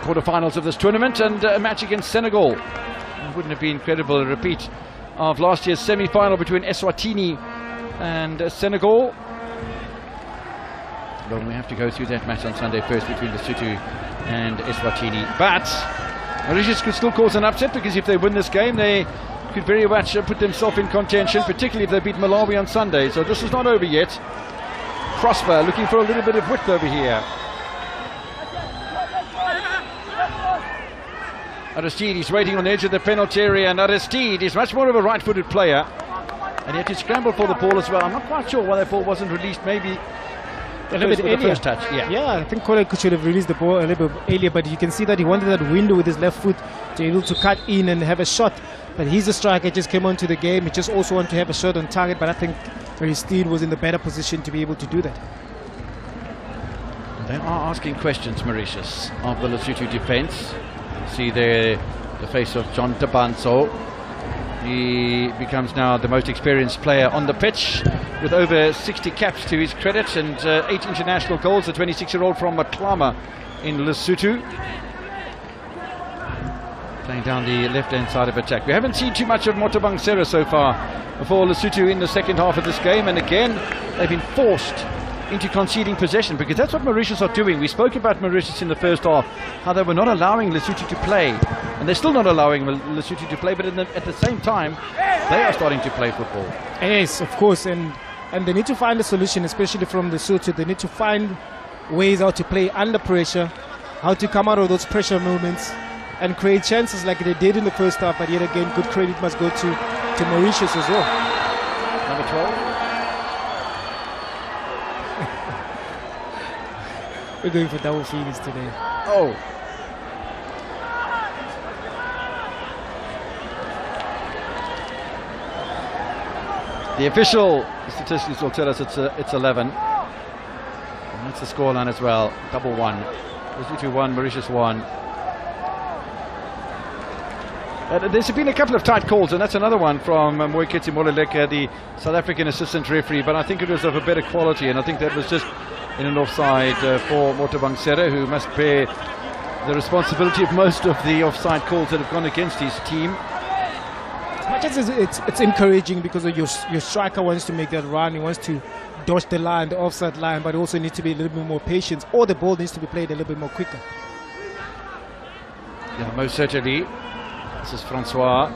quarterfinals of this tournament, and a match against Senegal. It wouldn't it be incredible, a repeat of last year's semi-final between Eswatini and Senegal? Well, we have to go through that match on Sunday first between Lesotho and Eswatini. But Mauritius could still cause an upset, because if they win this game, they could very much put themselves in contention, particularly if they beat Malawi on Sunday. So this is not over yet. Prosper looking for a little bit of width over here. Aristide is waiting on the edge of the penalty area, and Aristide is much more of a right-footed player. And he had to scramble for the ball as well. I'm not quite sure why that ball wasn't released, maybe a little bit earlier. The first touch. Yeah, I think Kole should have released the ball a little bit earlier, but you can see that he wanted that window with his left foot to be able to cut in and have a shot. But he's a striker, just came onto the game. He just also wanted to have a shot on target, but I think Aristide was in the better position to be able to do that. They are asking questions, Mauritius, of the Lesotho defence. See there the face of John Tabanso. He becomes now the most experienced player on the pitch, with over 60 caps to his credit and 8 international goals. The 26-year-old from Maklama in Lesotho, playing down the left-hand side of attack. We haven't seen too much of Motabang Sera so far for Lesotho in the second half of this game, and again they've been forced into conceding possession, because that's what Mauritius are doing. We spoke about Mauritius in the first half, how they were not allowing Lesotho to play, and they're still not allowing Lesotho to play, but at the same time they are starting to play football. Yes, of course, and they need to find a solution, especially from Lesotho. They need to find ways how to play under pressure, how to come out of those pressure moments and create chances like they did in the first half. But yet again, good credit must go to Mauritius as well. Number 12. We're going for double feeders today. Oh. The official statistics will tell us it's 11. And that's the scoreline as well. 1-1. Lesotho 1, Mauritius 1. There's been a couple of tight calls, and that's another one from Moeketsi Moleleka, the South African assistant referee, but I think it was of a better quality, and I think that was just in an offside for Motabang Sera, who must bear the responsibility of most of the offside calls that have gone against his team. As much as it's encouraging, because your striker wants to make that run, he wants to dodge the line, the offside line, but also needs to be a little bit more patient, or the ball needs to be played a little bit more quicker. Yeah, most certainly. This is Francois.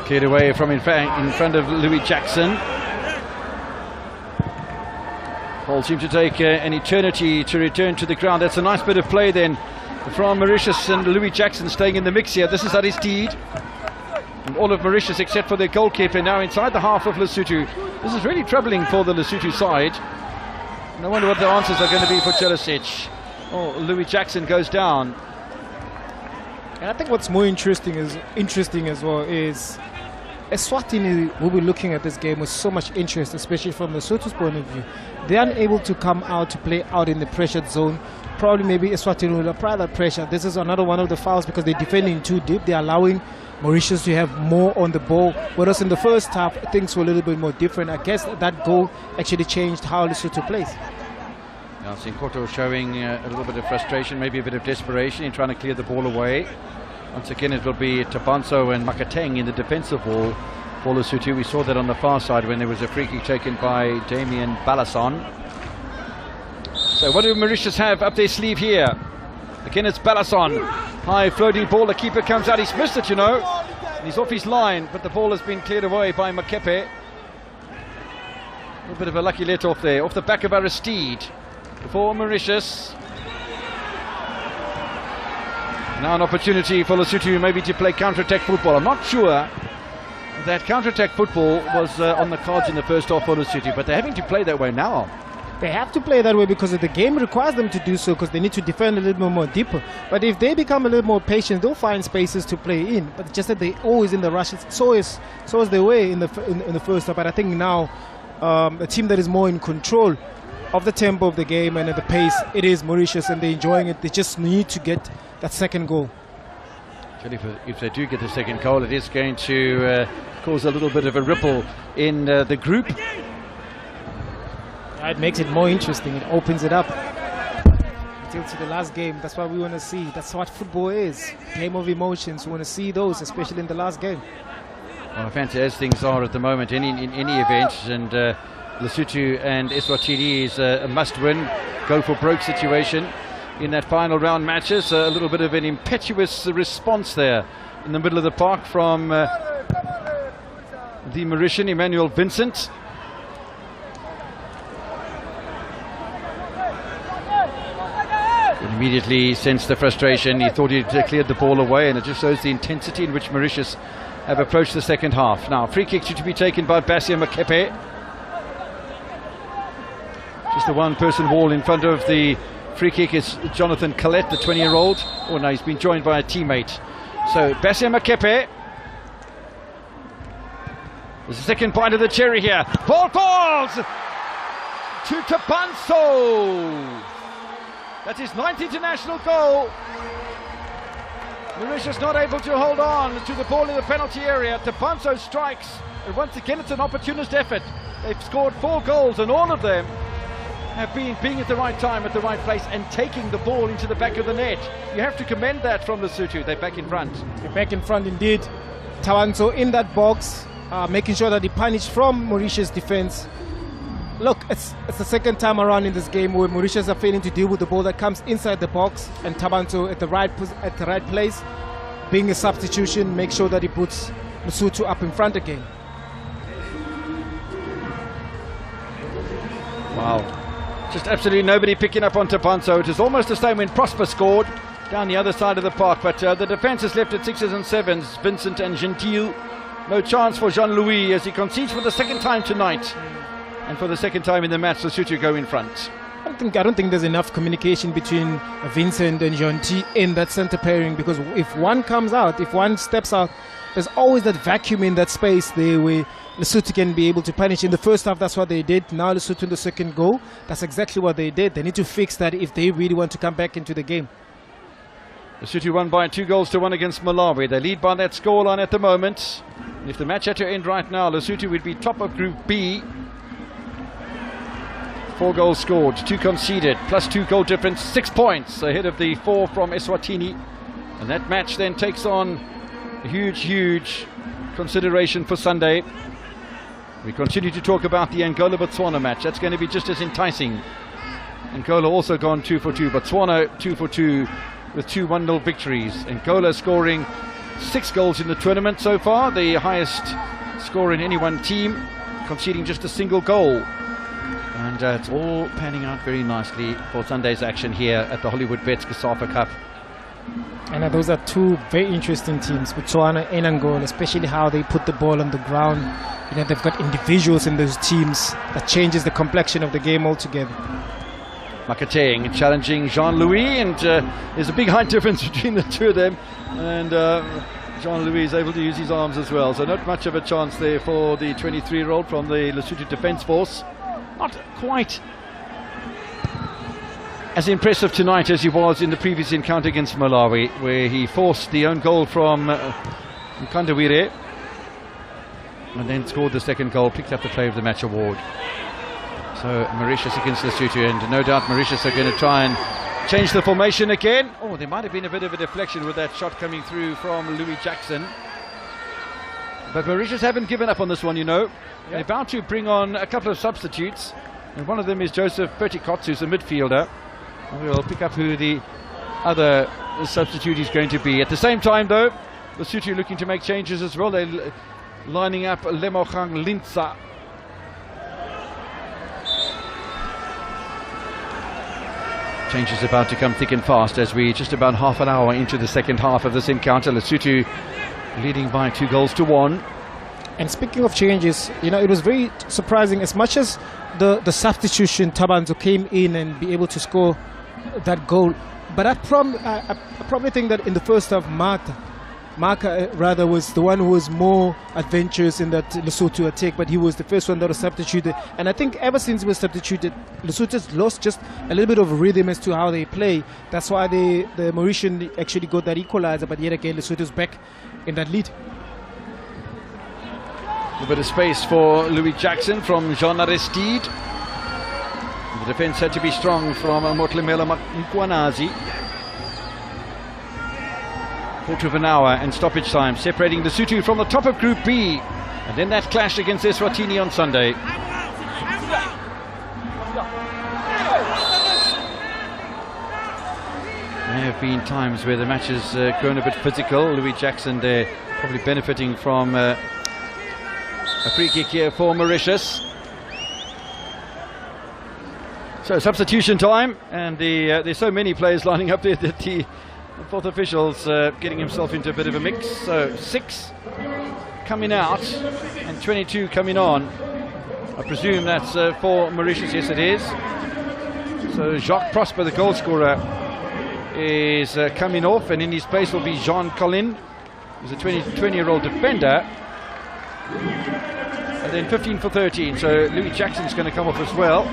Cleared away from in front of Louis Jackson. Ball seemed to take an eternity to return to the ground. That's a nice bit of play then from Mauritius, and Louis Jackson staying in the mix here. This is Aristide. And all of Mauritius except for their goalkeeper now inside the half of Lesotho. This is really troubling for the Lesotho side. And I wonder what the answers are going to be for Chelasic. Oh, Louis Jackson goes down. And I think what's more interesting as well is Eswatini will be looking at this game with so much interest, especially from Lesotho's point of view. They are unable to come out to play out in the pressured zone. Probably maybe Eswatini will apply that pressure. This is another one of the fouls because they're defending too deep. They're allowing Mauritius to have more on the ball. Whereas in the first half, things were a little bit more different. I guess that goal actually changed how Lesotho plays. Now Sinkoto showing a little bit of frustration, maybe a bit of desperation in trying to clear the ball away. Once again, it will be Tabanso and Makateng in the defensive wall for Lesotho. We saw that on the far side when there was a free kick taken by Damien Balasson. So what do Mauritius have up their sleeve here? Again, it's Balasson. High floating ball, the keeper comes out, he's missed it, you know. And he's off his line, but the ball has been cleared away by Makepe. A little bit of a lucky let off there, off the back of Aristide for Mauritius. Now an opportunity for Lesotho maybe to play counter-attack football. I'm not sure that counter-attack football was on the cards in the first half for Lesotho, but they're having to play that way now. They have to play that way because the game requires them to do so, because they need to defend a little bit more deeper. But if they become a little more patient, they'll find spaces to play in. But just that they're always in the rush. So is the way in the first half. But I think now a team that is more in control of the tempo of the game and at the pace, it is Mauritius, and they're enjoying it. They just need to get that second goal. Actually, if they do get the second goal, it is going to cause a little bit of a ripple in the group. It makes it more interesting. It opens it up until to the last game. That's what we want to see. That's what football is. Game of emotions. We want to see those, especially in the last game. Well, I fancy as things are at the moment in any event, and Lesotho and Eswatini is a must-win, go-for-broke situation in that final round matches. A little bit of an impetuous response there in the middle of the park from the Mauritian, Emmanuel Vincent. Getting Immediately sensed the frustration. He thought he'd cleared the ball away, and it just shows the intensity in which Mauritius have approached the second half. Now, free kick to be taken by Basia Makepe. Just the one-person wall in front of the free kick is Jonathan Collette, the 20-year-old. Oh, no, he's been joined by a teammate. So, Basia Makepe. There's a second bite of the cherry here. Ball falls to Tabanso. That's his 9th international goal. Mauritius not able to hold on to the ball in the penalty area. Tabanso strikes, and once again it's an opportunist effort. They've scored 4 goals, and all of them have been being at the right time, at the right place, and taking the ball into the back of the net. You have to commend that from Lesotho. They're back in front. They're back in front indeed. Tabanso in that box, making sure that he punished from Mauritius' defense. Look, it's the second time around in this game where Mauritius are failing to deal with the ball that comes inside the box, and Tabanso at the right place, being a substitution, make sure that he puts Lesotho up in front again. Wow, just absolutely nobody picking up on Tabanso. It is almost the same when Prosper scored down the other side of the park, but the defence is left at 6s and 7s. Vincent and Gentile, no chance for Jean-Louis as he concedes for the second time tonight. And for the second time in the match, Lesotho go in front. I don't think there's enough communication between Vincent and Jean-T in that centre pairing, because if one comes out, if one steps out, there's always that vacuum in that space there where Lesotho can be able to punish. In the first half, that's what they did. Now Lesotho in the second goal, that's exactly what they did. They need to fix that if they really want to come back into the game. Lesotho won by 2-1 against Malawi. They lead by that scoreline at the moment. And if the match had to end right now, Lesotho would be top of Group B. 4 goals scored, 2 conceded, plus 2 goal difference, 6 points ahead of the 4 from Eswatini. And that match then takes on a huge consideration for Sunday. We continue to talk about the Angola-Botswana match. That's going to be just as enticing. Angola also gone 2 for 2. Botswana 2 for 2 with 2 1-0 victories. Angola scoring 6 goals in the tournament so far, the highest score in any one team, conceding just a single goal. And it's all panning out very nicely for Sunday's action here at the Hollywood Bets COSAFA Cup. And those are 2 very interesting teams, Botswana and Angola, especially how they put the ball on the ground. You know, they've got individuals in those teams that changes the complexion of the game altogether. Makateng challenging Jean-Louis, and there's a big height difference between the two of them. And Jean-Louis is able to use his arms as well, so not much of a chance there for the 23-year-old from the Lesotho Defence Force. Not quite as impressive tonight as he was in the previous encounter against Malawi, where he forced the own goal from Nkandawire and then scored the second goal, picked up the Player of the Match award. So Mauritius against Lesotho, and no doubt Mauritius are going to try and change the formation again. Oh, there might have been a bit of a deflection with that shot coming through from Louis Jackson. But Mauritius haven't given up on this one, you know. They're about to bring on a couple of substitutes, and one of them is Joseph Pertikotz, who's a midfielder. We'll pick up who the other substitute is going to be. At the same time, though, Lesotho looking to make changes as well. They're lining up Lemogang Lintsa. Changes about to come thick and fast as we just about half an hour into the second half of this encounter. Lesotho leading by 2-1. And speaking of changes, you know, it was very surprising. As much as the substitution, Tabanso came in and be able to score that goal, but I probably think that in the first half, Maka rather was the one who was more adventurous in that Lesotho attack, but he was the first one that was substituted. And I think ever since he was substituted, Lesotho's lost just a little bit of rhythm as to how they play. That's why the Mauritian actually got that equalizer, but yet again Lesotho's back in that lead. A bit of space for Louis Jackson from Jean Aristide. The defence had to be strong from Motlemela Mkwanazi. Quarter of an hour and stoppage time separating Lesotho from the top of Group B. And then that clash against Eswatini on Sunday. There have been times where the match has grown a bit physical. Louis Jackson there probably benefiting from a free kick here for Mauritius. So substitution time, and there's so many players lining up there that the fourth official's getting himself into a bit of a mix. So 6 coming out and 22 coming on. I presume that's for Mauritius. Yes, it is. So Jacques Prosper, the goal scorer, is coming off, and in his place will be Jean Collin, who's a 20-year-old defender. And then 15 for 13, so Louis Jackson's going to come off as well.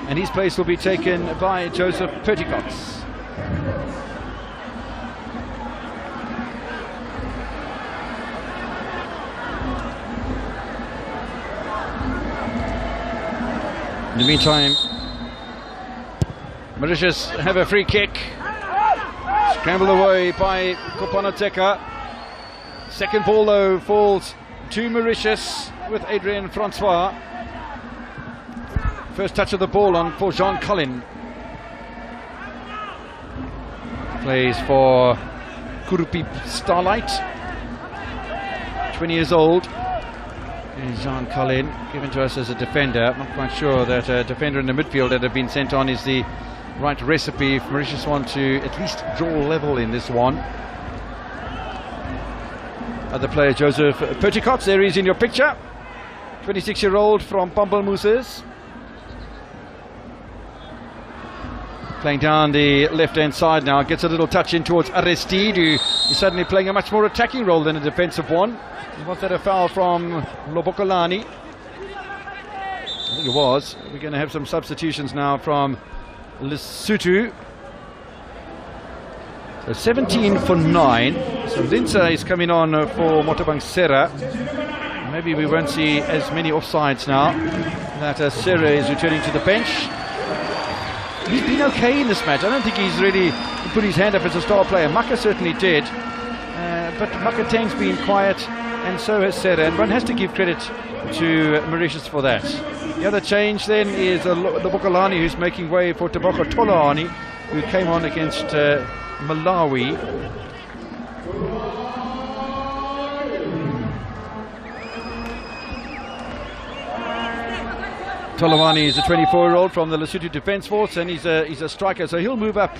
And his place will be taken by Joseph Perticots. In the meantime, Mauritius have a free kick. Scrambled away by Kopanateka. Second ball though falls to Mauritius with Adrien Francois. First touch of the ball on for Jean Collin. Plays for Kurupi Starlight. 20 years old. Jean Collin, given to us as a defender. I'm not quite sure that a defender in the midfield that have been sent on is the right recipe if Mauritius want to at least draw level in this one. Other player Joseph Perticots, there he is in your picture. 26-year-old from Pampelmousses. Playing down the left-hand side now, gets a little touch in towards Aristide, who is suddenly playing a much more attacking role than a defensive one. Was that a foul from Lobokolani? I think it was. We're going to have some substitutions now from Lesotho. So 17 for 9. So Linsa is coming on for Motabang Serra. Maybe we won't see as many offsides now that Serra is returning to the bench. He's been okay in this match. I don't think he's really put his hand up as a star player. Maka certainly did. But Makateng's been quiet, and so has Serra. And one has to give credit to Mauritius for that. The other change then is Lobokolani, who's making way for Taboko Toloani, who came on against Malawi. Tolawani is a 24-year-old from the Lesotho Defence Force, and he's a striker, so he'll move up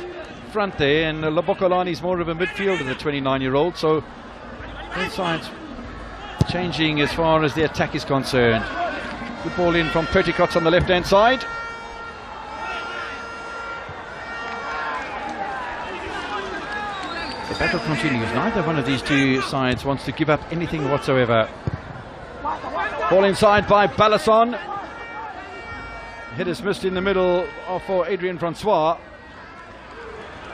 front there. And Lobokolani is more of a midfielder, the 29-year-old. So both sides changing as far as the attack is concerned. Good ball in from Perticots on the left-hand side. The battle continues. Neither one of these two sides wants to give up anything whatsoever. Ball inside by Balasson. Hit is missed in the middle for Adrien Francois.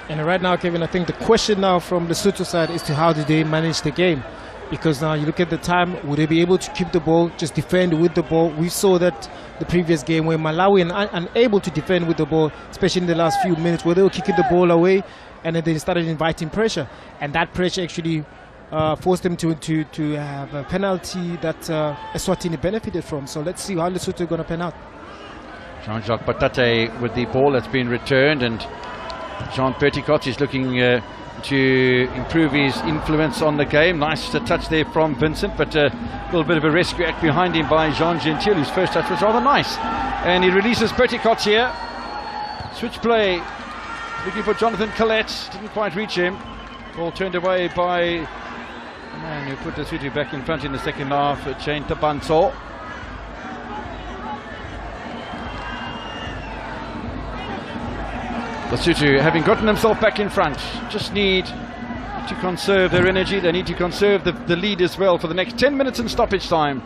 And right now, Kevin, I think the question now from the Lesotho side is to how do they manage the game? Because now you look at the time, would they be able to keep the ball, just defend with the ball? We saw that the previous game where Malawi are unable to defend with the ball, especially in the last few minutes, where they were kicking the ball away and then they started inviting pressure. And that pressure actually forced them to have a penalty that Eswatini benefited from. So let's see how Lesotho are going to pan out. Jean-Jacques Patate with the ball that's been returned, and Jean Perticots is looking to improve his influence on the game. Nice touch there from Vincent, but a little bit of a rescue act behind him by Jean Gentil, whose first touch was rather nice. And he releases Perticots here. Switch play, looking for Jonathan Collette, didn't quite reach him. Ball turned away by the man who put the Lesotho back in front in the second half, Chain Tabanso. Lesotho, having gotten themselves back in front, just need to conserve their energy. They need to conserve the lead as well for the next 10 minutes in stoppage time.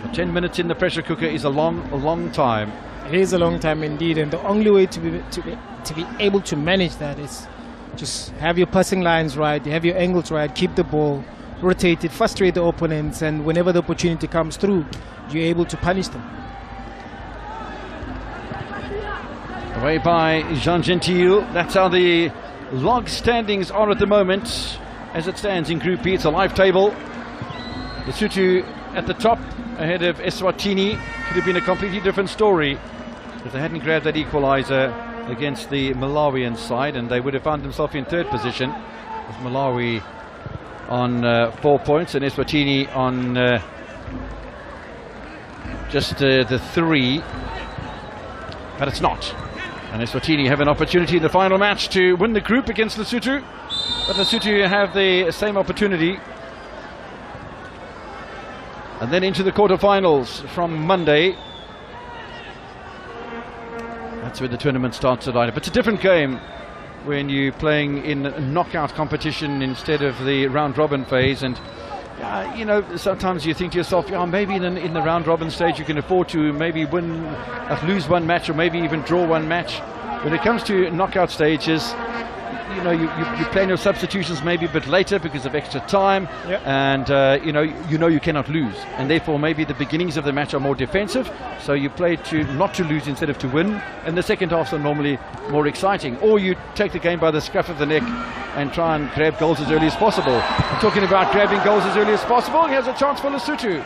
But 10 minutes in the pressure cooker is a long time. It is a long time indeed, and the only way to be able to manage that is just have your passing lines right, have your angles right, keep the ball, rotate it, frustrate the opponents, and whenever the opportunity comes through, you're able to punish them. Away by Jean Gentil. That's how the log standings are at the moment. As it stands in Group B, it's a live table. Lesotho at the top, ahead of Eswatini. Could have been a completely different story if they hadn't grabbed that equaliser against the Malawian side, and they would have found themselves in third position, with Malawi on 4 points and Eswatini on just the 3. but it's not. And Eswatini have an opportunity in the final match to win the group against Lesotho, but Lesotho have the same opportunity. And then into the quarterfinals from Monday. That's where the tournament starts tonight. But it's a different game when you're playing in knockout competition instead of the round-robin phase. And you know, sometimes you think to yourself, maybe in the round-robin stage you can afford to maybe lose one match, or maybe even draw one match. When it comes to knockout stages, you know, you plan your substitutions maybe a bit later because of extra time, and you know you cannot lose, and therefore maybe the beginnings of the match are more defensive, so you play not to lose instead of to win, and the second halves are normally more exciting. Or you take the game by the scruff of the neck and try and grab goals as early as possible. I'm talking about grabbing goals as early as possible. Here's a chance for Lesotho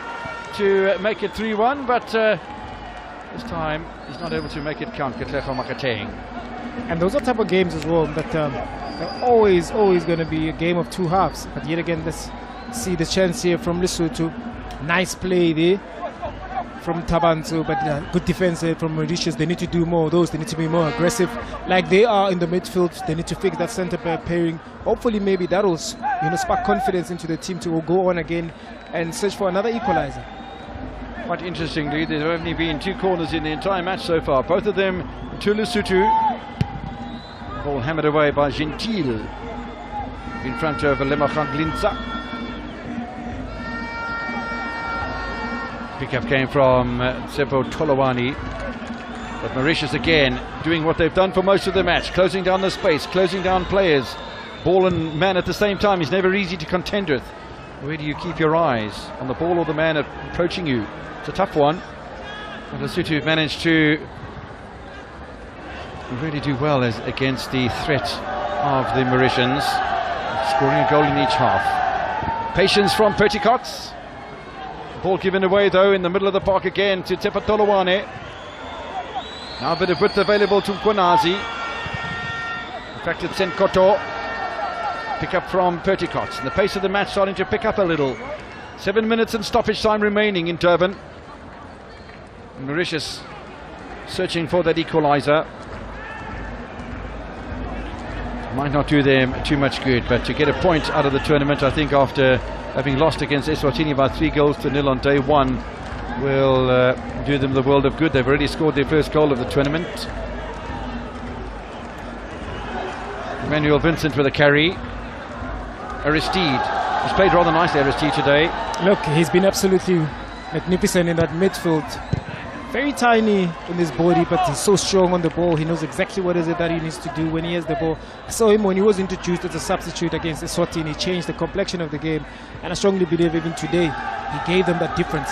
to make it 3-1, but this time he's not able to make it count. Katlego Makateng. And those are type of games as well that they're always going to be a game of two halves. But yet again, let's see the chance here from Lesotho. Nice play there from Tabanzo, but good defense from Mauritius. They need to do more of those. They need to be more aggressive, like they are in the midfield. They need to fix that centre back pairing. Hopefully, maybe that'll spark confidence into the team to go on again and search for another equalizer. Quite interestingly, there have only been 2 corners in the entire match so far. Both of them to Lesotho. Ball hammered away by Gentil in front of Lemachan Glinza. Pickup came from Seppo Tolowani, but Mauritius again doing what they've done for most of the match, closing down the space, closing down players, ball and man at the same time. Is never easy to contend with. Where do you keep your eyes, on the ball or the man approaching you? It's a tough one. But Lesotho have managed to really do well against the threat of the Mauritians, scoring a goal in each half. Patience from Perticots. Ball given away though in the middle of the park again to Tsepa Tolowane. Now a bit of width available to Mkhonazi. In fact, it's Senkoto. Pick up from Perticots. And the pace of the match starting to pick up a little. 7 minutes and stoppage time remaining in Durban. Mauritius searching for that equalizer. Might not do them too much good, but to get a point out of the tournament, I think after having lost against Eswatini by 3-0 on day 1, will do them the world of good. They've already scored their first goal of the tournament. Emmanuel Vincent with a carry. Aristide, he's played rather nicely, Aristide, today. Look, he's been absolutely magnificent in that midfield. Very tiny in his body, but he's so strong on the ball. He knows exactly what is it that he needs to do when he has the ball. I saw him when he was introduced as a substitute against Eswatini. He changed the complexion of the game, and I strongly believe even today he gave them that difference.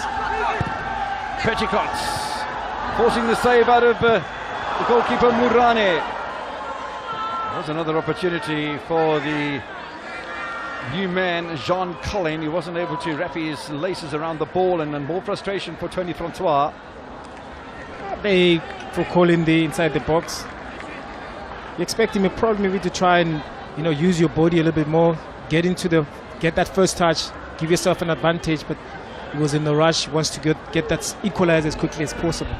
Perticots forcing the save out of the goalkeeper Murane. There's another opportunity for the new man Jean Collin. He wasn't able to wrap his laces around the ball, and more frustration for Tony Francois. They for calling the inside the box. You expect him probably to try and use your body a little bit more, get that first touch, give yourself an advantage, but he was in the rush, wants to get that equalizer as quickly as possible.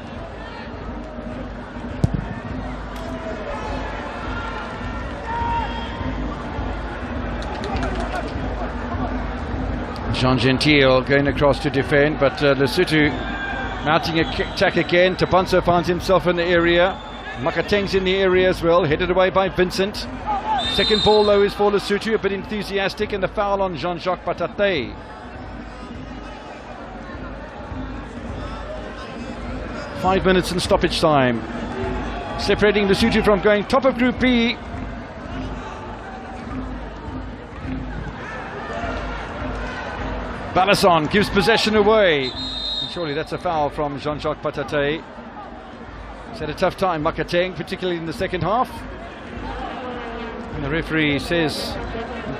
Jean Gentil going across to defend, but Lesotho mounting a attack again. Tabanso finds himself in the area. Makateng's in the area as well, headed away by Vincent. Second ball though is for Lesotho, a bit enthusiastic, and the foul on Jean-Jacques Patate. Five minutes in stoppage time, separating Lesotho from going top of Group B. Balasson gives possession away. And surely that's a foul from Jean-Jacques Patate. He's had a tough time, Makateng, particularly in the second half. And the referee says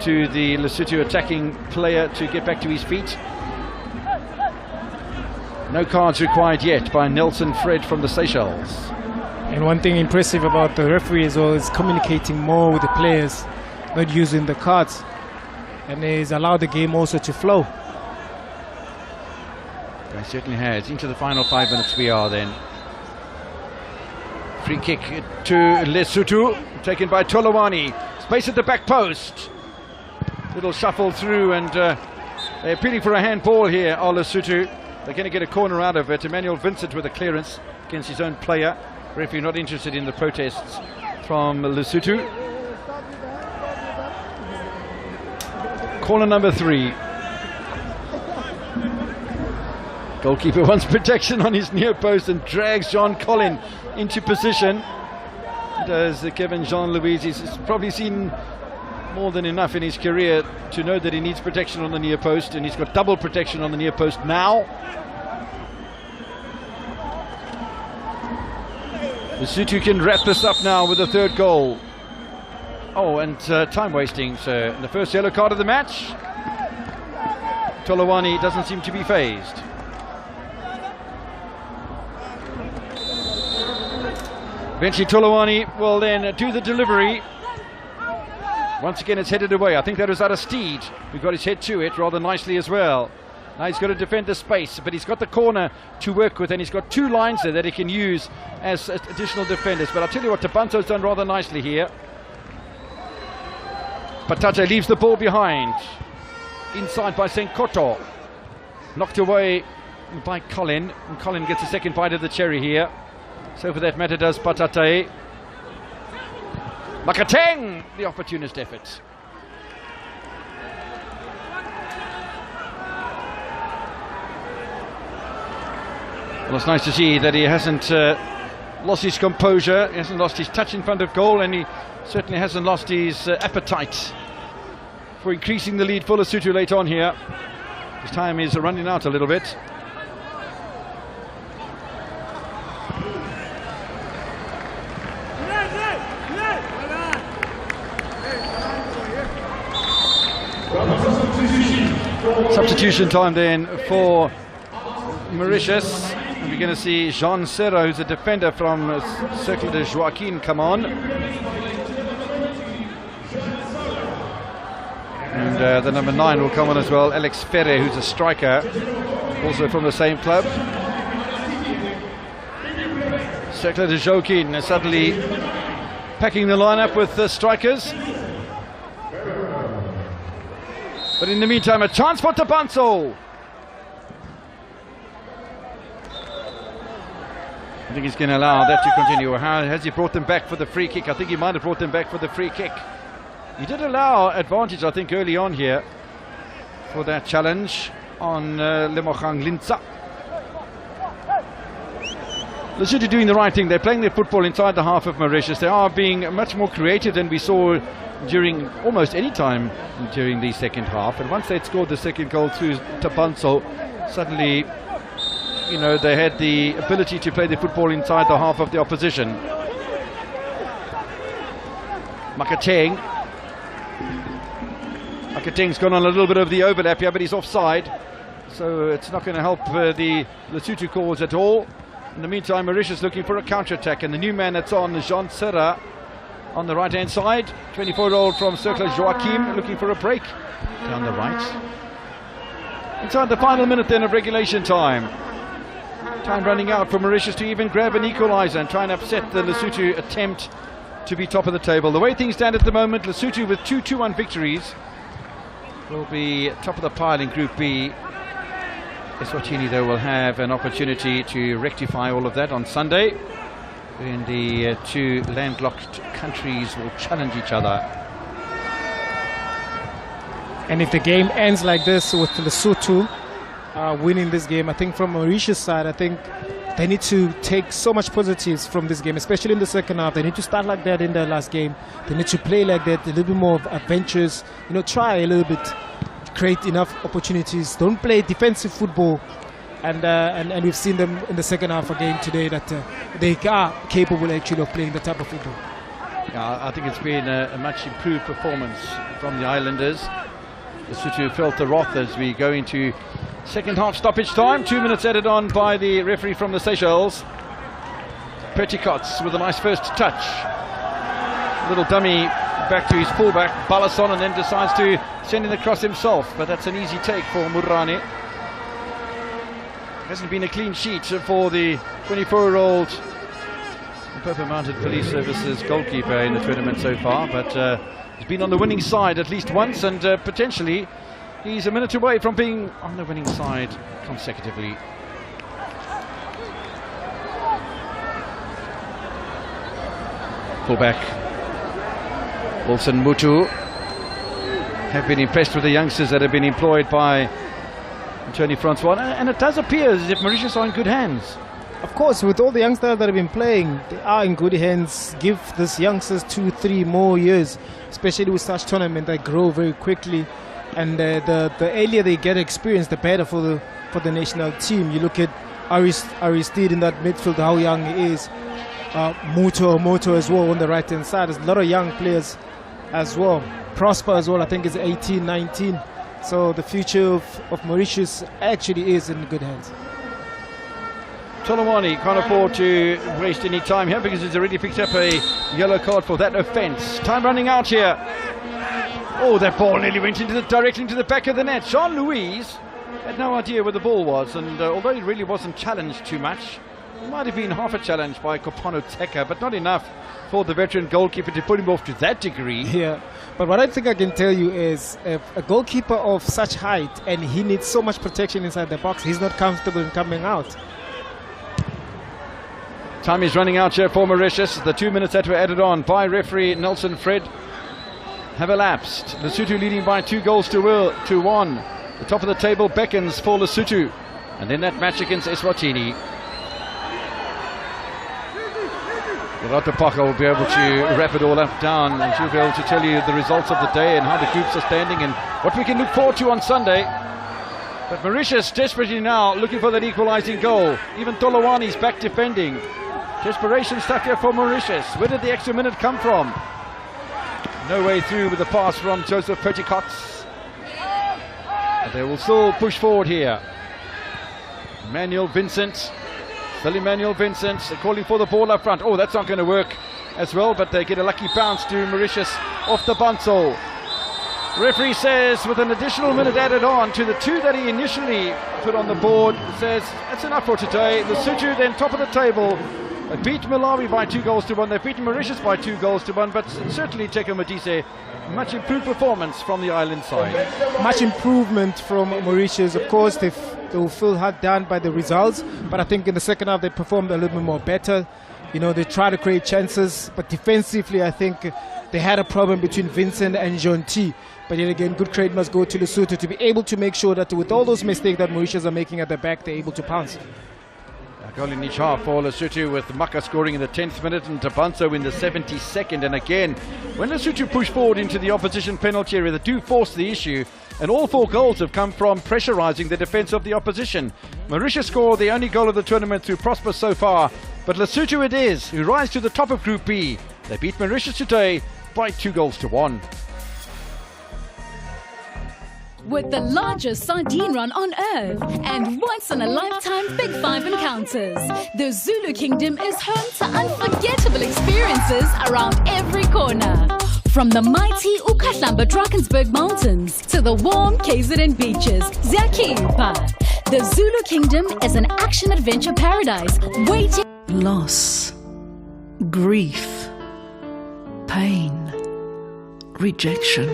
to the Lesotho attacking player to get back to his feet. No cards required yet by Nelson Fred from the Seychelles. And one thing impressive about the referee as well is communicating more with the players, not using the cards. And he's allowed the game also to flow. He certainly has. Into the final 5 minutes we are then. Free kick to Lesotho, taken by Tolawani. Space at the back post. Little shuffle through, and they're appealing for a handball here, Lesotho. They're going to get a corner out of it. Emmanuel Vincent with a clearance against his own player. Referee not interested in the protests from Lesotho. Corner number 3. Goalkeeper wants protection on his near post and drags Jean Collin into position. Does Kevin Jean-Louis. He's probably seen more than enough in his career to know that he needs protection on the near post, and he's got double protection on the near post now. Lesotho can wrap this up now with a 3rd goal. Oh, and time wasting, so the first yellow card of the match. Tolawani doesn't seem to be phased. Eventually Tolawani will then do the delivery. Once again it's headed away. I think that was Aristide who got his head to it rather nicely as well. Now he's got to defend the space, but he's got the corner to work with, and he's got 2 lines there that he can use as additional defenders. But I'll tell you what, Tabanso's done rather nicely here. Patate leaves the ball behind. Inside by Senkoto. Knocked away by Colin, and Colin gets a second bite of the cherry here. So for that matter does Patate. Makateng, the opportunist effort. Well, it's nice to see that he hasn't lost his composure, he hasn't lost his touch in front of goal, and he certainly hasn't lost his appetite for increasing the lead for Lesotho late on here. His time is running out a little bit. Substitution time then for Mauritius. And we're going to see Jean Serra, who's a defender from Cercle de Joaquin, come on. And the number 9 will come on as well, Alex Ferre, who's a striker, also from the same club. Cercle de Joaquin is suddenly packing the lineup with the strikers. But in the meantime, a chance for Tabanso. I think he's going to allow that to continue. How has he brought them back for the free kick? I think he might have brought them back for the free kick. He did allow advantage, I think, early on here for that challenge on Lemogang Linza. Lesotho doing the right thing. They're playing their football inside the half of Mauritius. They are being much more creative than we saw during almost any time during the second half. And once they'd scored the second goal through Tabanso, suddenly, you know, they had the ability to play the football inside the half of the opposition. Makateng's gone on a little bit of the overlap here, but he's offside, so it's not going to help the Lesotho cause at all. In the meantime, Mauritius looking for a counter-attack, and the new man that's on, Jean Serra, on the right-hand side, 24-year-old from Cercle Joachim, looking for a break down the right. Inside the final minute then of regulation time. Time running out for Mauritius to even grab an equaliser and try and upset the Lesotho attempt to be top of the table. The way things stand at the moment, Lesotho with 2 2-1 victories will be top of the pile in Group B. Eswatini, though, will have an opportunity to rectify all of that on Sunday, when the 2 landlocked countries will challenge each other. And if the game ends like this with Lesotho winning this game, I think from Mauritius' side, I think they need to take so much positives from this game, especially in the second half. They need to start like that in the last game. They need to play like that, a little bit more of adventures, you know, try a little bit, create enough opportunities. Don't play defensive football. And we've seen them in the second half again today that they are capable actually of playing the type of football. Yeah, I think it's been a much improved performance from the Islanders. Lesotho felt the wrath as we go into second half stoppage time. 2 minutes added on by the referee from the Seychelles. Petticoats with a nice first touch. Little dummy back to his fullback, Balasson, and then decides to send in the cross himself. But that's an easy take for Murrani. Hasn't been a clean sheet for the 24-year-old the Purple Mounted Police Service's goalkeeper in the tournament so far, but he's been on the winning side at least once, and potentially he's a minute away from being on the winning side consecutively. Fullback Wilson Mutu have been impressed with the youngsters that have been employed by Tony Francois, and it does appear as if Mauritius are in good hands. Of course, with all the youngsters that have been playing, they are in good hands. Give these youngsters 2-3 more years, especially with such tournaments that grow very quickly. And the earlier they get experience, the better for the national team. You look at Aristide in that midfield, how young he is. Moto as well on the right hand side. There's a lot of young players as well. Prosper as well, I think is 18, 19. So the future of Mauritius actually is in good hands. Tolawani can't afford to waste any time here because he's already picked up a yellow card for that offence. Time running out here. Oh, that ball nearly went directly into the back of the net. Jean-Louis had no idea where the ball was, and although he really wasn't challenged too much, it might have been half a challenge by Kopano Teka, but not enough for the veteran goalkeeper to put him off to that degree. Yeah, but what I think I can tell you is if a goalkeeper of such height and he needs so much protection inside the box, he's not comfortable in coming out. Time is running out here for Mauritius. The 2 minutes that were added on by referee Nelson Fred have elapsed. Lesotho leading by 2 goals to 1. The top of the table beckons for Lesotho, and then that match against Eswatini. Lerato Paka will be able to wrap it all up down, and she'll be able to tell you the results of the day and how the groups are standing and what we can look forward to on Sunday. But Mauritius desperately now looking for that equalising goal. Even Tolawani's back defending. Desperation stuff here for Mauritius. Where did the extra minute come from? No way through with the pass from Joseph Petticots. But they will still push forward here. Emmanuel Vincent. Still Emmanuel Vincent calling for the ball up front. Oh, that's not going to work as well, but they get a lucky bounce to Mauritius off the Bansol. Referee says with an additional minute added on to the 2 that he initially put on the board, says that's enough for today. Lesotho then top of the table. They beat Malawi by 2 goals to 1. They've beaten Mauritius by 2 goals to 1, but certainly Teko Matise, much improved performance from the island side. Much improvement from Mauritius. Of course, they will feel hard done by the results, but I think in the second half they performed a little bit more better. You know, they try to create chances, but defensively I think they had a problem between Vincent and Jean T. But yet again, good credit must go to Lesotho to be able to make sure that with all those mistakes that Mauritius are making at the back, they're able to pounce. A goal in each half for Lesotho, with Maka scoring in the 10th minute and Tabanso in the 72nd. And again, when Lesotho push forward into the opposition penalty area, they do force the issue. And all 4 goals have come from pressurising the defence of the opposition. Mauritius scored the only goal of the tournament through Prosper so far. But Lesotho it is, who rise to the top of Group B. They beat Mauritius today by 2 goals to 1. With the largest sardine run on earth and once-in-a-lifetime Big 5 encounters, the Zulu Kingdom is home to unforgettable experiences around every corner. From the mighty Ukahlamba Drakensberg Mountains to the warm KZN beaches, Ziyakipa. The Zulu Kingdom is an action-adventure paradise waiting. Loss, grief, pain, rejection.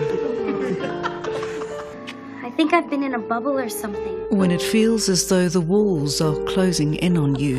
I think I've been in a bubble or something. When it feels as though the walls are closing in on you.